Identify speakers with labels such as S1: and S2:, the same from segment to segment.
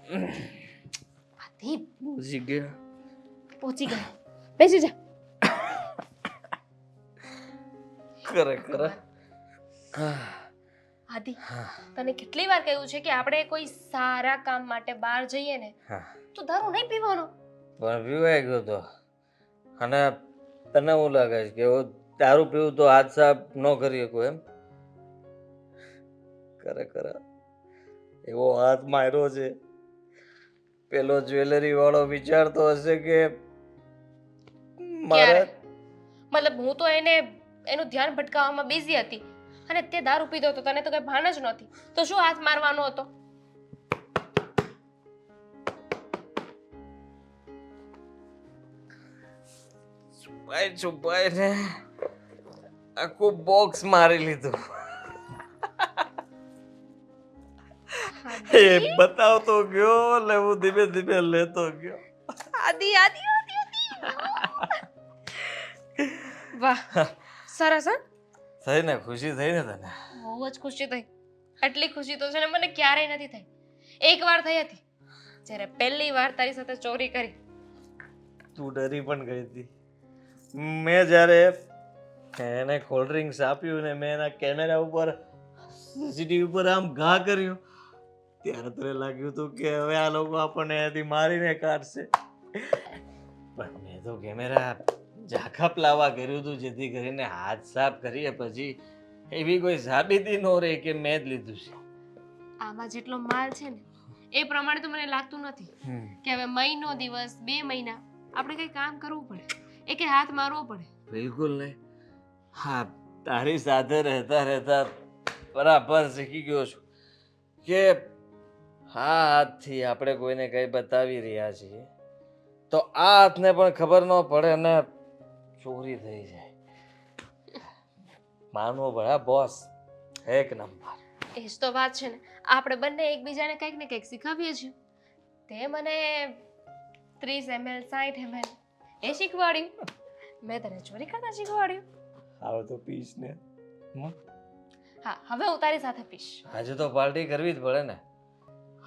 S1: આદિ
S2: પહોંચી ગયા.
S1: પહોંચી ગયા. બેસી જા.
S2: ખરેખર
S1: આદિ તને કેટલી વાર કહ્યું છે કે આપણે કોઈ સારા કામ માટે બહાર જઈએ ને
S2: હા
S1: તો દારૂ નહીં પીવાનો.
S2: પણ પીવાઈ ગયો તો. અને તને શું લાગે છે કે હું દારૂ પીવું તો હાથ સાફ ન કરી શકું એમ? ખરેખર એવો હાથ માર્યો છે. પેલો જ્વેલરી વાળો વિચારતો હશે કે મારે
S1: ક્યારે? મતલબ હું તો એનું ધ્યાન ભટકાવવામાં બિઝી હતી અને તે દારૂ પીધો હતો, તને તો કઈ ભાન જ નહોતી, તો શું હાથ મારવાનો હતો?
S2: છુપાઈ ને આખું બોક્સ મારી લીધું. એ બતાવતો ગયો એટલે હું ધીમે ધીમે લેતો ગયો.
S1: આદિ આદિ આદિ આદિ વાહ, સરસ. હા,
S2: થઈ ને? ખુશી થઈ ને તને?
S1: બહુ જ ખુશી થઈ. આટલી ખુશી તો છે ને મને ક્યારેય નથી થઈ. એક વાર થઈ હતી જ્યારે પહેલી વાર તારી સાથે ચોરી કરી.
S2: તું ડરી પણ ગઈ હતી. મેં જ્યારે એને કોલ્ડ ડ્રિંક્સ આપ્યું ને મેં એના કેમેરા ઉપર સીસીટીવી ઉપર આમ ઘા કર્યું ત્યારે તને લાગ્યું હતું કે હવે આ લોકો આપણને અહીંયાથી મારીને કાઢશે. પણ મેં તો કેમેરા ઝાખા લાવવા કર્યું હતું જેથી કરીને હાથ સાફ કરીએ પછી એવી કોઈ સાબિતી ન રહે કે મેં જ લીધું છે.
S1: આમાં જેટલો માલ છે ને એ પ્રમાણે તો મને લાગતું નથી કે હવે મહિનો દિવસ 2 મહિના આપણે કઈ કામ કરવું પડે, એકે હાથ મારવો પડે.
S2: બિલકુલ નહીં. હા, તારી સાથે રહેતા રહેતા બરાબર શીખી ગયો છું કે હા હાથથી આપણે કોઈને કંઈ બતાવી રહ્યા છીએ તો આ હાથને પણ ખબર ન પડે ને ચોરી થઈ જાય. માનવો પડે બોસ, એક નંબર.
S1: એ જ તો વાત છે ને, આપણે બંને એકબીજાને કંઈક ને કંઈક શીખવીએ છીએ. તે મને 30 ml 60 ml એ શીખવાડ્યું, મેં તને ચોરી કરતા શીખવાડ્યું.
S2: હવે તો પીશ ને.
S1: હા, હવે હું તારી સાથે પીશ.
S2: આજે તો પાર્ટી કરવી જ પડે ને.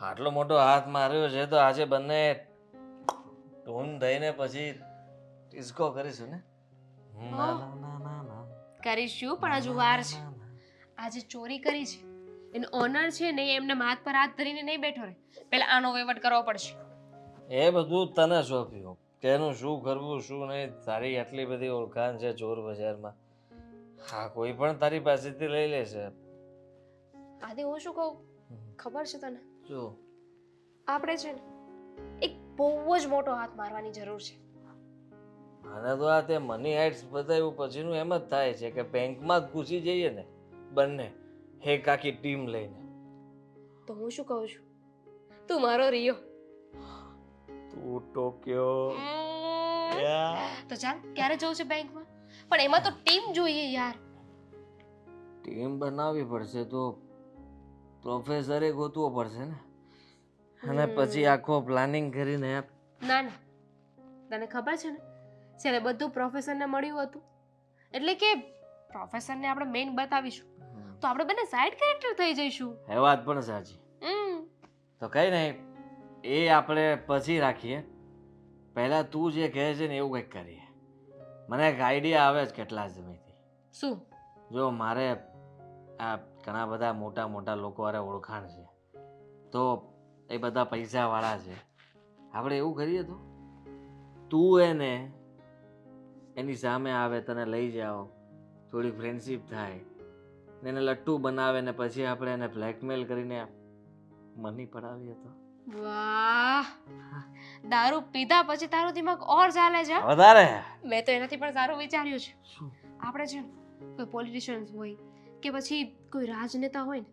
S2: આટલો મોટો હાથ માર્યો છે તો આજે બંને ધૂન દઈને પછી ડિસ્કો કરીશું ને. ના ના ના ના ના.
S1: કરીશું, પણ હજુ વાર છે. આજે ચોરી કરી છે એનો ઓનર છે ને એમને હાથ પર હાથ ધરીને નહીં બેઠો રહે, પહેલા આનો વહીવટ કરવો પડશે.
S2: એ બધું તને સોંપ્યું કે એનું શું કરવું શું નહીં. તારી આટલી બધી ઓળખાણ છે ચોર બજારમાં. હા, કોઈ પણ તારી પાસેથી લઈ લેશે.
S1: આદિ હું શું કહું ખબર છે તને?
S2: શું?
S1: આપણે છે ને એક બહુ જ મોટો હાથ મારવાની જરૂર છે.
S2: આને તો આ તે મની હાઇટ્સ બતાવ્યું પછીનું એમ જ થાય છે કે બેંકમાં જ ઘૂસી જઈએ ને બંને એક આખી ટીમ લઈને.
S1: તો હું શું કહું છું, તું મારો રિયો.
S2: તું ટોક્યો.
S1: તો ચાલ ક્યારે જવું છે બેંકમાં? પણ એમાં તો ટીમ જોઈએ યાર.
S2: ટીમ બનાવવી પડશે તો પ્રોફેસરે ગોતવો પડશે ને. અને પછી આખો પ્લાનિંગ કરીને
S1: ના ના, તને ખબર છે ને જ્યારે બધું પ્રોફેસરને મળ્યું હતું એટલે કે પ્રોફેસરને આપણે મેઇન બતાવીશું તો આપણે બંને સાઇડ કેરેક્ટર થઈ જઈશું.
S2: એ વાત પણ સાચી. તો કઈ નહીં, એ આપણે પછી રાખીએ. પહેલા તું જે કહે છે ને એવું કંઈક કરીએ. મને એક આઈડિયા આવે છે કેટલા સમયથી.
S1: શું?
S2: જો મારે આ ઘણા બધા મોટા મોટા લોકો હારે ઓળખાણ છે તો એ બધા પૈસાવાળા છે. આપણે એવું કરીએ તો તું એને એની સામે આવે, તને લઈ જાઓ, થોડી ફ્રેન્ડશિપ થાય ને એને લટ્ટુ બનાવે ને પછી આપણે એને બ્લેકમેલ કરીને મની પડાવીએ તો.
S1: વાહ, દારૂ પીધા પછી તારું દિમાગ ઓર ચાલે છે.
S2: વધારે.
S1: મેં તો એનાથી પણ સારું વિચાર્યું છે.
S2: શું?
S1: આપણે છે ને કોઈ પોલિટિશિયન્સ હોય કે પછી કોઈ રાજનેતા હોય ને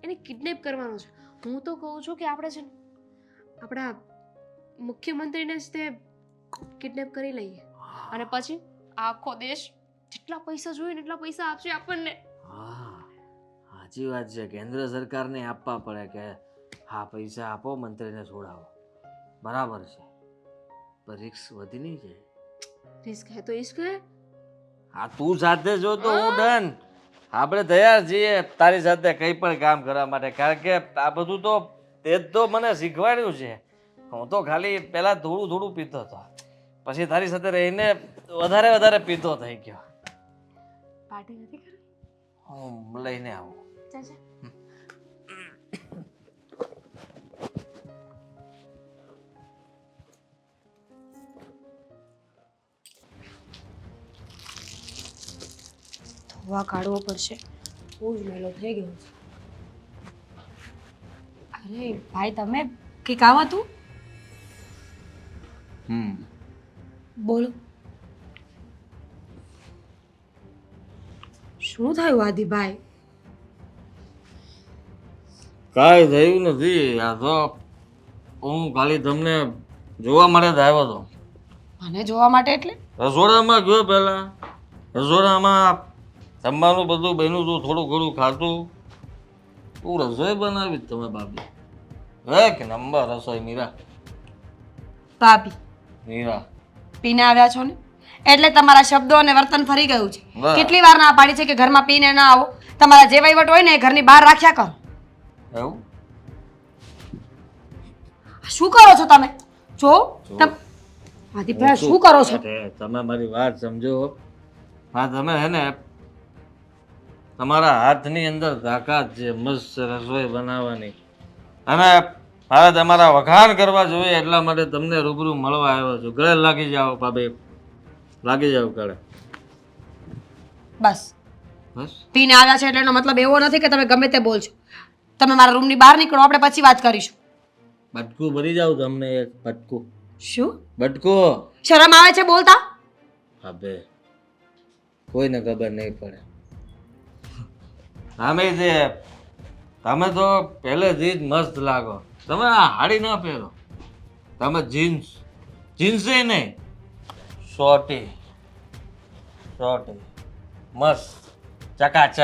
S1: એને કિડનેપ કરવાનો છે. હું તો કહું છું કે આપણે છે ને આપણા મુખ્યમંત્રીને જ તે કિડનેપ કરી લઈએ અને પછી આખો દેશ જેટલા પૈસા જોઈએ ને એટલા પૈસા આપશે આપણને.
S2: હા, સાચી વાત છે. કેન્દ્ર સરકારને આપવા પડે કે હા પૈસા આપો, મંત્રીને છોડાવો. બરાબર છે, પણ રિસ્ક વધી નહીં જાય.
S1: રિસ્ક હે તો ઇશ્ક હે.
S2: હા, તું સાથે જો તો હું ડન. આપણે તૈયાર છીએ તારી સાથે કંઈ પણ કામ કરવા માટે. કારણ કે આ બધું તો તે જ તો મને શીખવાડ્યું છે. હું તો ખાલી પહેલા થોડું થોડું પીતો હતો, પછી તારી સાથે રહીને વધારે વધારે પીતો થઈ ગયો.
S1: પાર્ટી નથી કરવી?
S2: હું લઈને આવું.
S1: ચાચા ધોવા કાઢવો પડશે, બહુ જ મેલો થઈ ગયો છે. અરે ભાઈ તમે કંઈ કામ હતું? બોલો. શું થયું આદિભાઈ?
S2: કાંઈ થયું નથી. આ તો હું ખાલી તમને જોવા માટે જ આવ્યો હતો.
S1: મને જોવા માટે એટલે?
S2: રસોડામાં ગયો પહેલા. રસોડામાં જમવાનું બધું બન્યું હતું, થોડું ઘણું ખાતું. તું રસોઈ બનાવી તમે ભાભી? એક નંબર રસોઈ. મીરા
S1: ભાભી
S2: મીરા
S1: પીને આવ્યા છો ને એટલે તમારા શબ્દો અને વર્તન ફરી ગયું છે.
S2: વાહ.
S1: કેટલી વાર ના પાડી છે કે ઘરમાં પીને ના આવો. તમારા જે વહીવટ હોય ને એ ઘરની બહાર રાખ્યા કરો.
S2: એવું
S1: શું કરો છો તમે? જો આદિભાઈ શું કરો છો?
S2: અરે, તમે મારી વાત સમજો. હા, તમે હે ને તમારા હાથની અંદર તાકાત છે મસ્ત રસોઈ બનાવવાની, અને મારે તમારા વખાણ કરવા જોઈએ એટલા માટે તમને રૂબરૂ મળવા આવ્યો છું. ગળે લાગી જાઓ ભાભી, લાગી જાઓ ગળે.
S1: બસ
S2: બસ
S1: પીને આવ્યા છે એટલે એનો મતલબ એવો નથી કે તમે ગમે તે બોલશો. તમે મારા રૂમની બહાર નીકળો, આપણે પછી વાત કરીશું.
S2: બટકું ભરી જાવ તમને એક બટકું.
S1: શું
S2: બટકું
S1: શરમ આવે છે બોલતા?
S2: ભાભી કોઈને ખબર નહીં પડે. આમે જે તમે તો પહેલેથી જ મસ્ત લાગો. તમે આ હાડી ના પહેરો, તમે જીન્સ જીન્સે નહીં, શોર્ટી શોર્ટી મસ્ત ચકાચક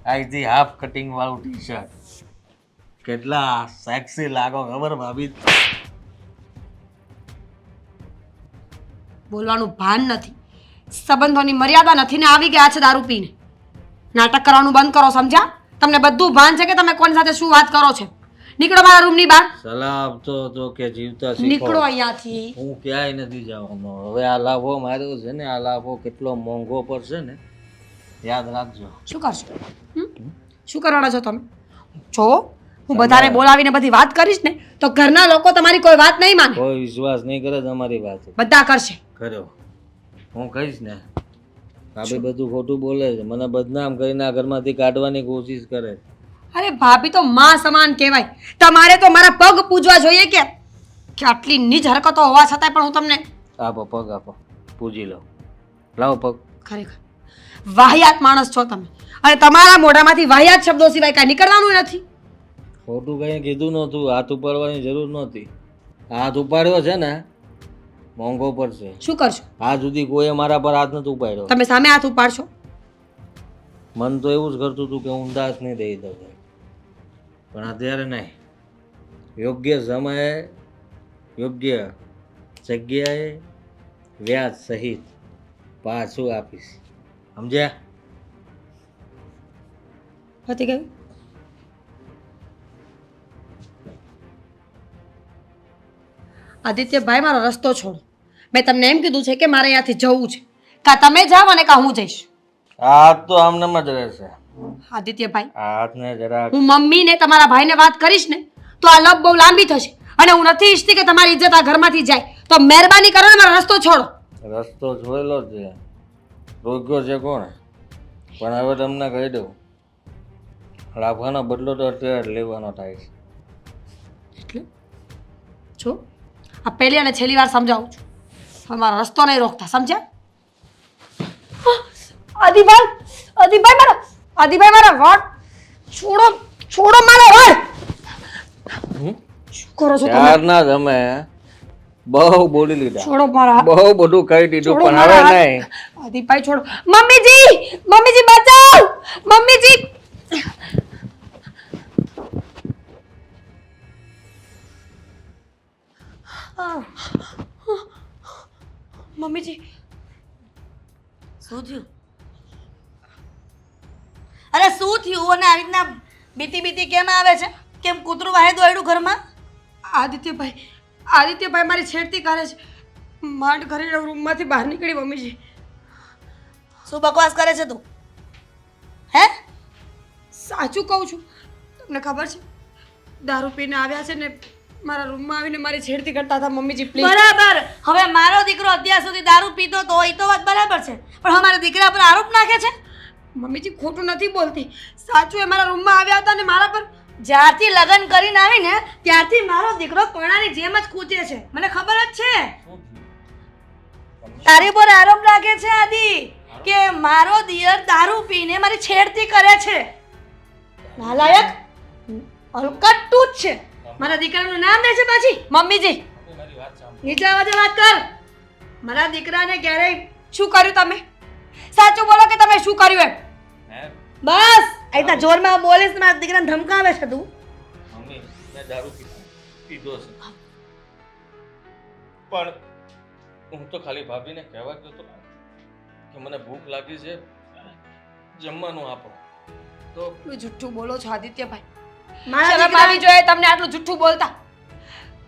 S2: અહીંથી હાફ કટિંગ વાળું ટી શર્ટ. કેટલા સેક્સી લાગો ખબર ભાભી?
S1: બોલવાનું ભાન નથી, સંબંધોની મર્યાદા નથી ને આવી ગયા છે દારૂ પીને. નાટક કરવાનું બંધ કરો, સમજ્યા? તમને બધું ભાન છે કે તમે કોની સાથે શું વાત કરો છો. નીકળો મારા રૂમની બહાર.
S2: સલાહ આપતો હતો કે જીવતા શીખો.
S1: નીકળો અહીંયાથી.
S2: હું ક્યાંય નથી જવાનો હવે. આ લાભો માર્યો છે ને, આ લાભો કેટલો મોંઘો પડશે ને, યાદ રાખજો.
S1: શું કરશો? શું કરવાના છો તમે? જો હું બધાને બોલાવીને બધી વાત કરીશ ને તો ઘરના લોકો તમારી કોઈ વાત નહીં માને.
S2: કોઈ વિશ્વાસ નહીં કરે તમારી વાત.
S1: બધા કરશે.
S2: કર્યો હું કહીશ ને. ભાભી બધું ખોટું બોલે છે, મને બદનામ કરીને આ ઘરમાંથી કાઢવાની કોશિશ કરે છે.
S1: અરે ભાભી તો માં સમાન કહેવાય. તમારે તો મારા પગ પૂજવા જોઈએ કે આટલી નીચ હરકતો હોવા છતાંય પણ હું તમને
S2: આપો પગ આપો, પૂજી લો. લાવો પગ.
S1: ખરેખર વાહિયાત માણસ છો તમે, અને તમારા મોઢામાંથી વાહિયાત શબ્દો સિવાય કાંઈ નીકળવાનું નથી.
S2: ખોટું કંઈ કીધું નહોતું. હાથ ઉપાડવાની જરૂર નહોતી. હાથ ઉપાડ્યો છે ને મોંઘો પડશે.
S1: શું કરશો?
S2: આજ સુધી કોઈએ મારા પર હાથ નથી ઉપાડ્યો.
S1: તમે સામે હાથ ઉપાડશો?
S2: મન તો એવું જ કરતું હતું કે હું દાંત નહીં દઈ દઉં, પણ અત્યારે નહીં. યોગ્ય સમયે યોગ્ય જગ્યાએ વ્યાજ સહિત પાછું આપીશ. સમજ્યા?
S1: પતી ગયું? આદિત્યભાઈ મારો રસ્તો છોડો. મેં તમને એમ કીધું છે કે મારે અહીંયાથી જવું છે. કાં તમે જાઓ અને કાં હું જઈશ.
S2: આ હાથ તો આમનામ જ રહેશે.
S1: આદિત્યભાઈ
S2: આ હાથને જરાક
S1: હું મમ્મીને તમારા ભાઈને વાત કરીશ ને તો આ લપ બહુ લાંબી થશે, અને હું નથી ઈચ્છતી કે તમારી ઇજ્જત આ ઘરમાંથી જાય. તો મહેરબાની કરો ને મારો રસ્તો છોડો.
S2: રસ્તો જોયેલો જ છે, રોક્યો છે કોણ? પણ હવે તમને કહી દઉં, રાખવાનો બદલો તો અત્યારે જ લેવાનો થાય છે.
S1: એટલે જો આ પહેલી અને છેલ્લી વાર સમજાવું છું, હવે મારો રસ્તો નહીં રોકતા, સમજ્યા? આદિભાઈ આદિભાઈ મારા વાળ છોડો, છોડો મારા વાળ. શું કરો છો તમે?
S2: ત્યારના તમે બહુ બોલી લીધા,
S1: છોડો મારા હાથ.
S2: બહુ બધું કહી દીધું,
S1: છોડો
S2: પણ
S1: મારા
S2: હવે
S1: હાથ.
S2: નહીં.
S1: આદિભાઈ છોડો. મમ્મીજી બચાવ, મમ્મીજી. મમ્મીજી
S3: શું થયું? અરે શું થયું? અને આવી રીતના બીતી બીતી કેમ આવે છે? કેમ કૂતરું વાહે દોડ્યું ઘરમાં?
S4: આદિત્યભાઈ મારી છેડતી કરે છે. માંડ કરીને રૂમમાંથી બહાર નીકળી મમ્મીજી.
S3: શું બકવાસ કરે છે તું? હે?
S4: સાચું કહું છું. તમને ખબર છે દારૂ પીને આવ્યા છે ને મારા રૂમમાં આવીને મારી છેડતી કરતા હતા. મમ્મીજી પ્લીઝ.
S3: બરાબર. હવે મારો દીકરો અત્યાર સુધી દારૂ પીતો તો એ તો વાત બરાબર છે, પણ અમારા દીકરા પર આરોપ નાખે છે.
S4: મમ્મીજી ખોટું નથી બોલતી. સાચું એ મારા રૂમમાં આવ્યા હતા ને મારા પર.
S3: જ્યારથી લગ્ન કરીને આવીને ત્યારથી મારો દીકરો કોણાની જેમ જ કૂદે છે, મને ખબર જ છે. તારી પર આરોપ લાગે છે આદિ કે મારો દિયર દારૂ પીને મારી છેડતી કરે છે. નાલાયક, હલકટ તું જ છે. મારા દીકરાનું નામ દે છે પાછી મમ્મીજી. નીચે અવાજે વાત કર.
S4: મારા દીકરાને ક્યારેય શું કર્યું તમે? સાચું બોલો કે તમે શું કર્યું એમ.
S3: બસ આટલા જોરમાં બોલીશ મારા દીકરાને ધમકાવે છે તું.
S2: મમ્મી મેં દારૂ પીધો છે, પણ હું તો ખાલી ભાભીને કહેવા ગયો હતો કે મને ભૂખ લાગી છે, જમવાનું આપો. તો
S4: એટલું જુઠ્ઠું બોલો છો આદિત્યભાઈ.
S3: મારા
S4: શરમ
S3: દીકરા
S4: આવી જોઈએ તમને આટલું જુઠ્ઠું બોલતા.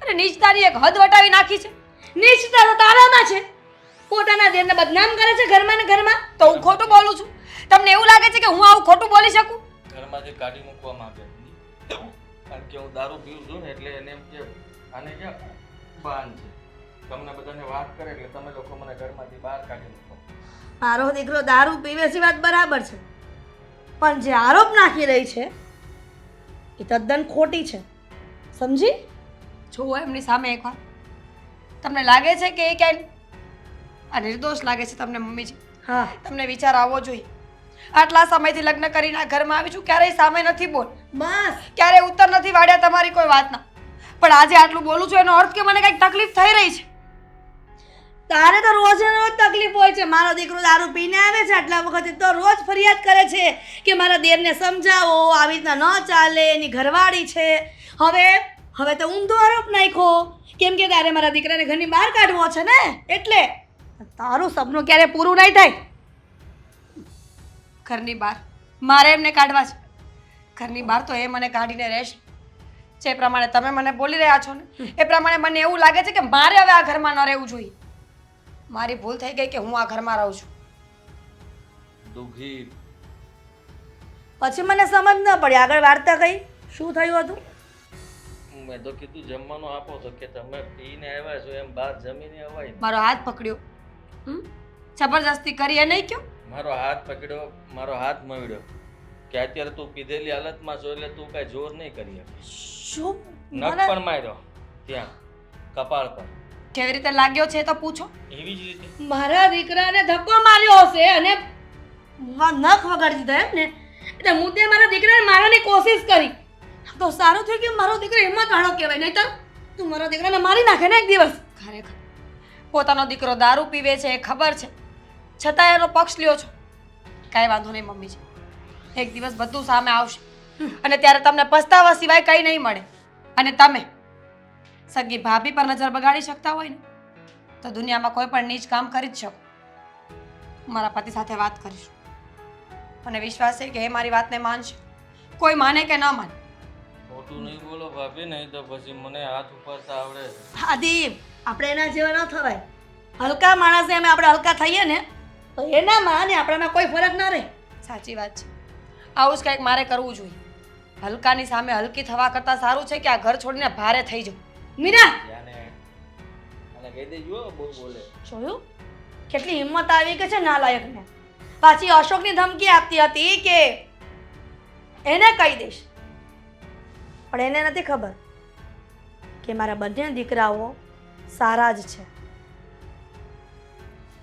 S4: અરે નીચતાની એક હદ વટાવી નાખી છે.
S3: નીચતા તો તારામાં છે. પોતાના દેરને બદનામ કરે છે ઘરમાં ને ઘરમાં.
S4: તો હું ખોટું બોલું છું? તમને એવું લાગે છે કે હું આવું ખોટું બોલી શકું?
S2: ઘરમાંથી કાઢી મૂકવા માંગે છે. કારણ કે હું દારૂ પીઉં છું ને એટલે એને એમ કે આને ક્યાં બાન છે. તમને બધાને વાત કરે એટલે તમે લોકો મને ઘરમાંથી બહાર કાઢી મૂકો.
S3: મારો દીકરો દારૂ પીવે છે વાત બરાબર છે, પણ જે આરોપ નાખી રહી છે એ તદ્દન ખોટી છે, સમજી?
S4: જુઓ એમની સામે એકવાર. તમને લાગે છે કે એ ક્યાંય આ નિર્દોષ લાગે છે તમને મમ્મીજી?
S3: હા,
S4: તમને વિચાર આવવો જોઈએ. આટલા સમયથી લગ્ન કરીને આ ઘરમાં આવી છું, ક્યારેય સામે નથી બોલ,
S3: બસ
S4: ક્યારેય ઉત્તર નથી વાળ્યા તમારી કોઈ વાતના. પણ આજે આટલું બોલું છું એનો અર્થ કે મને કંઈક તકલીફ થઈ રહી છે.
S3: તારે તો રોજે રોજ તકલીફ હોય છે. મારો દીકરો દારૂ પીને આવે છે, આટલા વખતે તો રોજ ફરિયાદ કરે છે કે મારા દેરને સમજાવો, આવી રીતના ન ચાલે, એની ઘરવાળી છે. હવે તો ઊંધો આરોપ નાખ્યો કેમ કે તારે મારા દીકરાને ઘરની બહાર કાઢવો છે ને, એટલે તારું સપનું ક્યારે પૂરું નહીં થાય.
S4: ઘરની બહાર મારે એમને કાઢવા છે? ઘરની બહાર તો એ મને કાઢીને રહેશે. જે પ્રમાણે તમે મને બોલી રહ્યા છો ને એ પ્રમાણે મને એવું લાગે છે કે મારે હવે આ ઘરમાં ન રહેવું જોઈએ. મારી ભૂલ થઈ ગઈ કે હું આ ઘરમાં રહું છું.
S2: દુઃખી
S3: પછી મને સમજ ન પડી આગળ વાર્તા કઈ શું થયું હતું.
S2: મેં તો કીધું જમવાનું આપો તો કે તમે પીને આવ્યા છો એમ બહાર જમીને અવાય.
S4: મારો હાથ પકડ્યો, જબરજસ્તી કરી એ નહીં કયો.
S2: મારો હાથ પકડ્યો, મારો હાથ મવડ્યો કે અત્યારે તું પીધેલી હાલતમાં છો એટલે તું કાંઈ જોર નહીં કરી શકે.
S3: શું
S2: નખ પણ માર્યો ત્યાં કપાળ પર.
S4: કેવી રીતે લાગ્યો છે એ તો પૂછો.
S2: એવી જ રીતે
S3: મારા દીકરાને ધક્કો માર્યો હશે અને નખ વગાડી દીધા એમ ને, એટલે મુદ્દે મારા દીકરાને મારવાની કોશિશ કરી. તો સારું થયું કે મારો દીકરો હિંમત વાળો કહેવાય, નહીં તો તું મારા દીકરાને મારી નાખે ને એક દિવસ.
S4: ખરેખર પોતાનો દીકરો દારૂ પીવે છે એ ખબર છે, છતાં એનો પક્ષ લ્યો છો. કાંઈ વાંધો નહીં મમ્મીજી, એક દિવસ બધું સામે આવશે અને ત્યારે તમને પસ્તાવા સિવાય કંઈ નહીં મળે. અને તમે સગી ભાભી પર નજર બગાડી શકતા હોય ને તો દુનિયામાં કોઈ પણ નીચ કામ કરી જ શકો. મારા પતિ સાથે વાત કરીશ. મને વિશ્વાસ છે કે એ મારી વાતને માનશે, કોઈ માને કે ન માને.
S2: ખોટું નહીં બોલો ભાભી, નહીં તો પછી મને હાથ ઉપાડતા આવડે છે.
S3: આદિ આપણે એના જેવા ન થવાય. હલકા માણસે અમે આપણે હલકા થઈએ ને તો એનામાં ને આપણામાં કોઈ ફરક ના રહે.
S4: સાચી વાત છે. આવું જ કંઈક મારે કરવું જોઈએ. હલકાની સામે હલકી થવા કરતાં સારું છે કે આ ઘર છોડીને ભારે થઈ જાઉં.
S3: મીરા
S2: અને કહી દેજો બહુ બોલે.
S3: જોયું કેટલી હિંમત આવી કે છે નાલાયકને. પાછી અશોકની ધમકી આપતી હતી કે એને કહી દઈશ, પણ એને નથી ખબર કે મારા બંને દીકરાઓ સારા જ છે.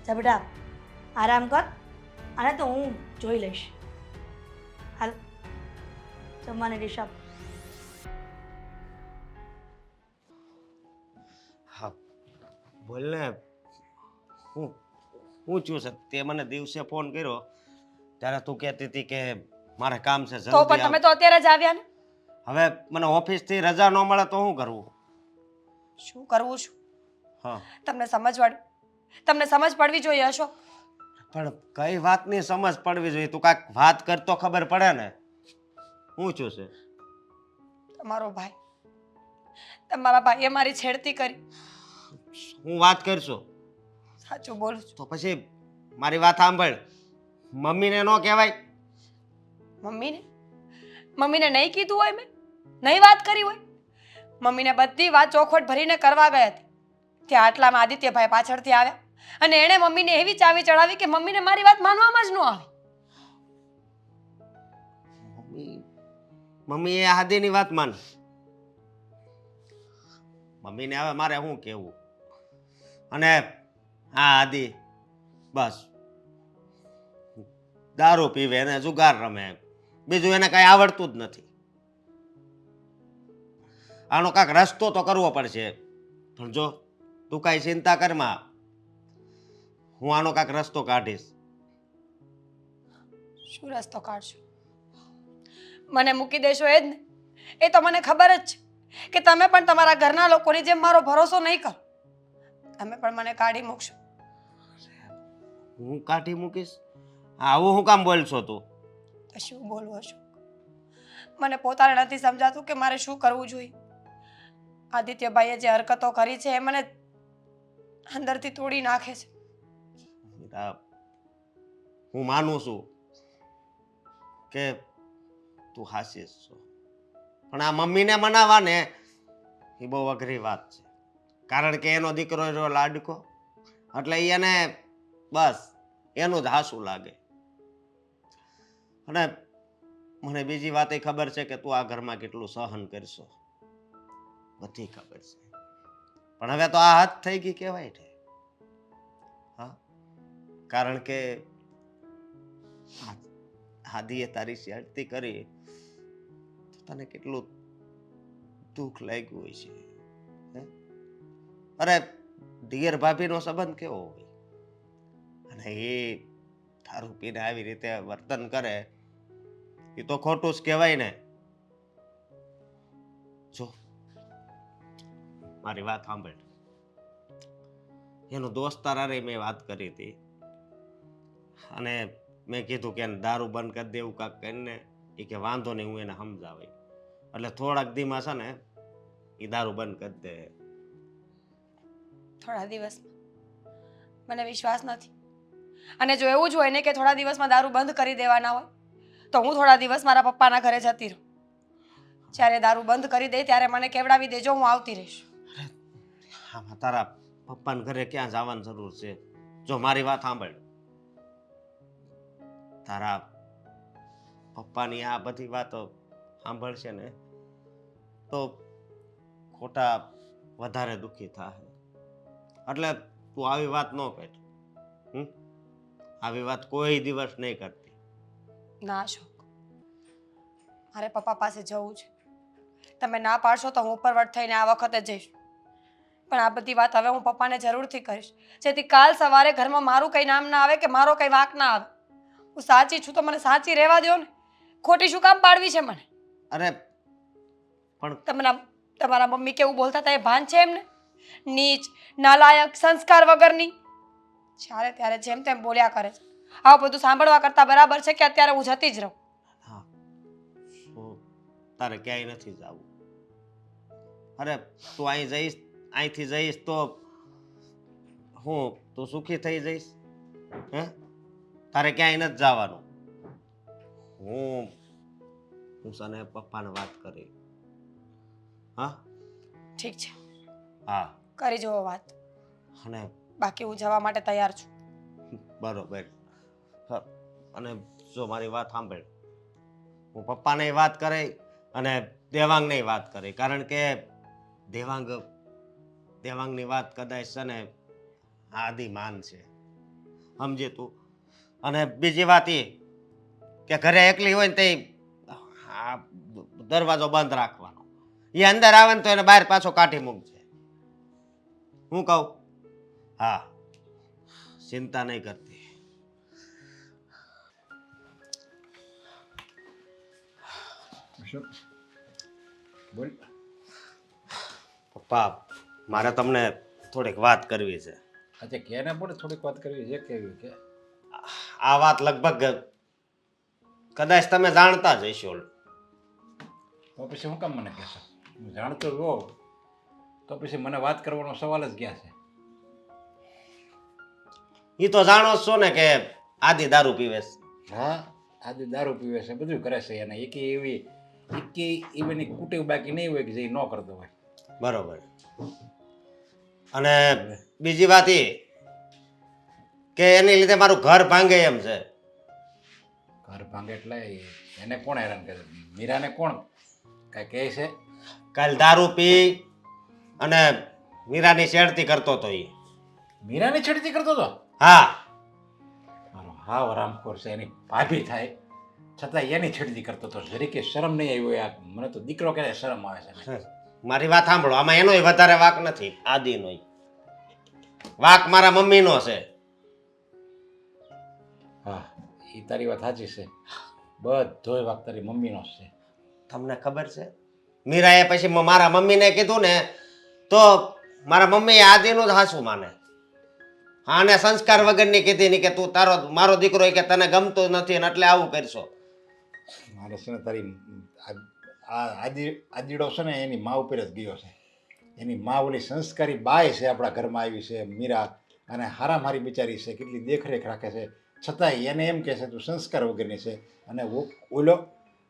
S3: જબડા આરામ કર, આને તો હું જોઈ લઈશ. હાલ જમવાની ડિશ આપ.
S5: હા બોલ ને, હું છું સર? તે મને દિવસે ફોન કર્યો ત્યારે તું કહેતી હતી કે મારે કામ છે
S4: તો
S5: જલ્દી
S4: પણ
S5: આવ.
S4: તમે તો અત્યારે જ આવ્યા ને.
S5: હવે મને ઓફિસથી રજા ન મળે તો શું કરવું?
S4: શું કરવું છું
S5: હા
S4: તમને સમજ પડવી જોઈએ અશોક.
S5: પણ કઈ વાતની સમજ પડવી જોઈએ? તું કાંઈક વાત કરતો ખબર પડે ને. હું છું છે?
S4: તમારો ભાઈ, તમારા ભાઈએ મારી છેડતી કરી.
S5: હું વાત કરશો
S4: સાચું બોલું છું.
S5: તો પછી મારી વાત સાંભળ. મમ્મીને ન કહેવાય.
S4: મમ્મીને નહીં કીધું હોય, મેં નહીં વાત કરી હોય. મમ્મીને બધી વાત ચોખવટ ભરીને કરવા ગઈ હતી. ત્યાં આટલામાં આદિત્યભાઈ પાછળથી આવ્યા અને એણે મમ્મીને એવી ચાવી ચડાવી કે મમ્મીને મારી વાત માનવામાં જ ન આવી.
S5: મમ્મી એ આદિની વાત માન. મમ્મીને હવે મારે શું કહેવું. અને હા આદિ બસ દારૂ પીવે અને જુગાર રમે, બીજું એને કઈ આવડતું જ નથી. આનો કાંક રસ્તો તો કરવો પડશે. પણ જો તું કાંઈ ચિંતા કરમાં, હું આનો કાંક રસ્તો કાઢીશ.
S4: શું રસ્તો કાઢશો? મને મૂકી દેશો એ જ ને? એ તો મને ખબર જ છે કે તમે પણ તમારા ઘરના લોકોની જેમ મારો ભરોસો નહીં કરો. તમે પણ મને કાઢી મૂકશો.
S5: હું કાઢી મૂકીશ? આવું હું કામ બોલશો તું?
S4: તો શું બોલવું હશું? મને પોતાને નથી સમજાતું કે મારે શું કરવું જોઈએ. આદિત્યભાઈએ જે હરકતો કરી છે એ મને અંદરથી તોડી નાખે છે.
S5: બેટા, હું માનું છું કે તું હાસી છો, પણ આ મમ્મીને મનાવવા ને એ બહુ અઘરી વાત છે. કારણ કે એનો દીકરો રહ્યો લાડકો, એટલે એને બસ એનું જ હાસું લાગે. અને મને બીજી વાત એ ખબર છે કે તું આ ઘરમાં કેટલું સહન કરશો, બધી ખબર છે. પણ હવે તો આ હદ થઈ ગઈ કહેવાય ને. હા, કારણ કે આદિએ તારી શેરતી કરી તો તને કેટલું દુઃખ લાગ્યું હોય છે. અરે દિયર ભાભીનો સંબંધ કેવો હોય, અને એ દારૂ પીને આવી રીતે વર્તન કરે એ તો ખોટું જ કહેવાય ને. જો મારી વાત સાંભળ. એનો દોસ્તાર અરે મેં વાત કરી હતી અને મેં કીધું કે દારૂ બંધ કરી દેવું કાંક કરીને. એ કે વાંધો નહીં, હું એને સમજાવી. એટલે થોડાક દીમાં છે ને એ દારૂ બંધ કરી દે.
S4: થોડા દિવસમાં? મને વિશ્વાસ નથી. અને જો એવું જ હોય ને કે થોડા દિવસમાં દારૂ બંધ કરી દેવાના હોય, તો હું થોડા દિવસ મારા પપ્પાના ઘરે જતી રહું. જ્યારે દારૂ બંધ કરી દે ત્યારે મને કેવડાવી દેજો, હું આવતી રહીશ.
S5: આમાં તારા પપ્પાના ઘરે ક્યાં જવાની જરૂર છે? જો મારી વાત સાંભળ. તારા પપ્પાની આ બધી વાતો સાંભળશે ને તો ખોટા વધારે દુઃખી થાય. એટલે તું આવી વાત ન કર. આવી વાત કોઈ દિવસ નહીં કરતી.
S4: ના અશોક, મારે પપ્પા પાસે જવું છે. તમે ના પાડશો તો હું ઉપરવટ થઈને આ વખતે જઈશ. પણ આ બધી વાત હવે હું પપ્પાને જરૂરથી કરીશ, જેથી કાલ સવારે ઘરમાં મારું કંઈ નામ ના આવે કે મારો કંઈ વાંક ના આવે. હું સાચી છું તો મને સાચી રહેવા દો ને. ખોટી શું કામ પાડવી છે મને?
S5: અરે પણ
S4: તમારા મમ્મી કેવું બોલતા હતા એ ભાન છે એમને? નીચ, નાલાયક, સંસ્કાર વગરની. જ્યારે ત્યારે જેમ તેમ બોલ્યા કરે છે. આવું બધું સાંભળવા કરતાં બરાબર છે કે અત્યારે હું જતી જ રહું.
S5: હા, તારે ક્યાંય નથી જવું. અરે તું અહીંથી જઈશ તો તું સુખી થઈ જઈશ? હે, તારે ક્યાંય નથી જવાનું. હું સને પપ્પાને વાત કરી. હા
S4: ઠીક છે,
S5: હા
S4: કરી જુઓ વાત.
S5: અને
S4: બાકી હું જવા માટે તૈયાર છું.
S5: બરોબર. હા, અને જો મારી વાત સાંભળ. હું પપ્પાને વાત કરી અને દેવાંગને વાત કરી. કારણ કે દેવાંગની વાત કદાચ છે ને આદિ માન છે, સમજે તું. અને બીજી વાત એ કે ઘરે એકલી હોય ને તે દરવાજો બંધ રાખવાનો. એ અંદર આવે ને તો એને બહાર પાછો કાઢી મૂકજે. હું કહું? હા, ચિંતા નહીં કરતી.
S6: બોલ.
S5: પપ્પા, મારે તમને થોડીક વાત કરવી છે.
S6: અચ્છા, કેને પણ થોડીક વાત કરવી છે. કેવી કે
S5: આ વાત લગભગ કદાચ તમે જાણતા જ હશો.
S6: તો પછી હું કામ મને કહેશો? હું જાણતો જ હોઉં તો પછી મને વાત કરવાનો સવાલ જ ક્યાં છે?
S5: એ તો જાણો જ છો ને કે આદિ દારૂ પીવે છે.
S6: હા, આજે દારૂ પીવે છે, બધું કરે છે, અને એકે એની કુટેવ બાકી નહીં હોય કે જે ન કરતો હોય.
S5: બરોબર. અને બીજી વાત એ કે એની લીધે મારું ઘર ભાંગે એમ છે.
S6: ઘર ભાંગે એટલે એને કોણ હેરાન કરે? મીરાને કોણ કાંઈ કહે છે?
S5: કાલ દારૂ પી અને મીરાની છેડતી કરતો હતો એ.
S6: મીરાને છેડતી કરતો હતો?
S5: હા,
S6: મારો હાવ રામખોર છે, એની ભાભી થાય છતાં એની છેડતી કરતો હતો. જરીકે શરમ નહીં આવી હોય? આ મને તો દીકરો કહે શરમ આવે છે.
S5: મારી વાત સાંભળો, આમાં એનોય વધારે વાક નથી, આદિનોય વાક મારા મમ્મીનો છે.
S6: હા, એ તારી વાત સાચી છે, બધોય વાક તારી મમ્મીનો જ છે.
S5: તમને ખબર છે, મીરાએ પછી મારા મમ્મીને કીધું ને તો મારા મમ્મીએ આદિનું જ હાસું માને. હા, અને સંસ્કાર વગરની કીધી ને કે તું મારો દીકરો કે તને ગમતો નથી ને એટલે આવું કરશો.
S6: મારે છે ને તારી આદીડો છે ને એની મા ઉપર જ ગયો છે. એની મા ઓલી સંસ્કારી બાય છે, આપણા ઘરમાં આવી છે મીરા, અને હારામ હારી બિચારી છે, કેટલી દેખરેખ રાખે છે, છતાંય એને એમ કહે છે તું સંસ્કાર વગરની છે. અને ઓલો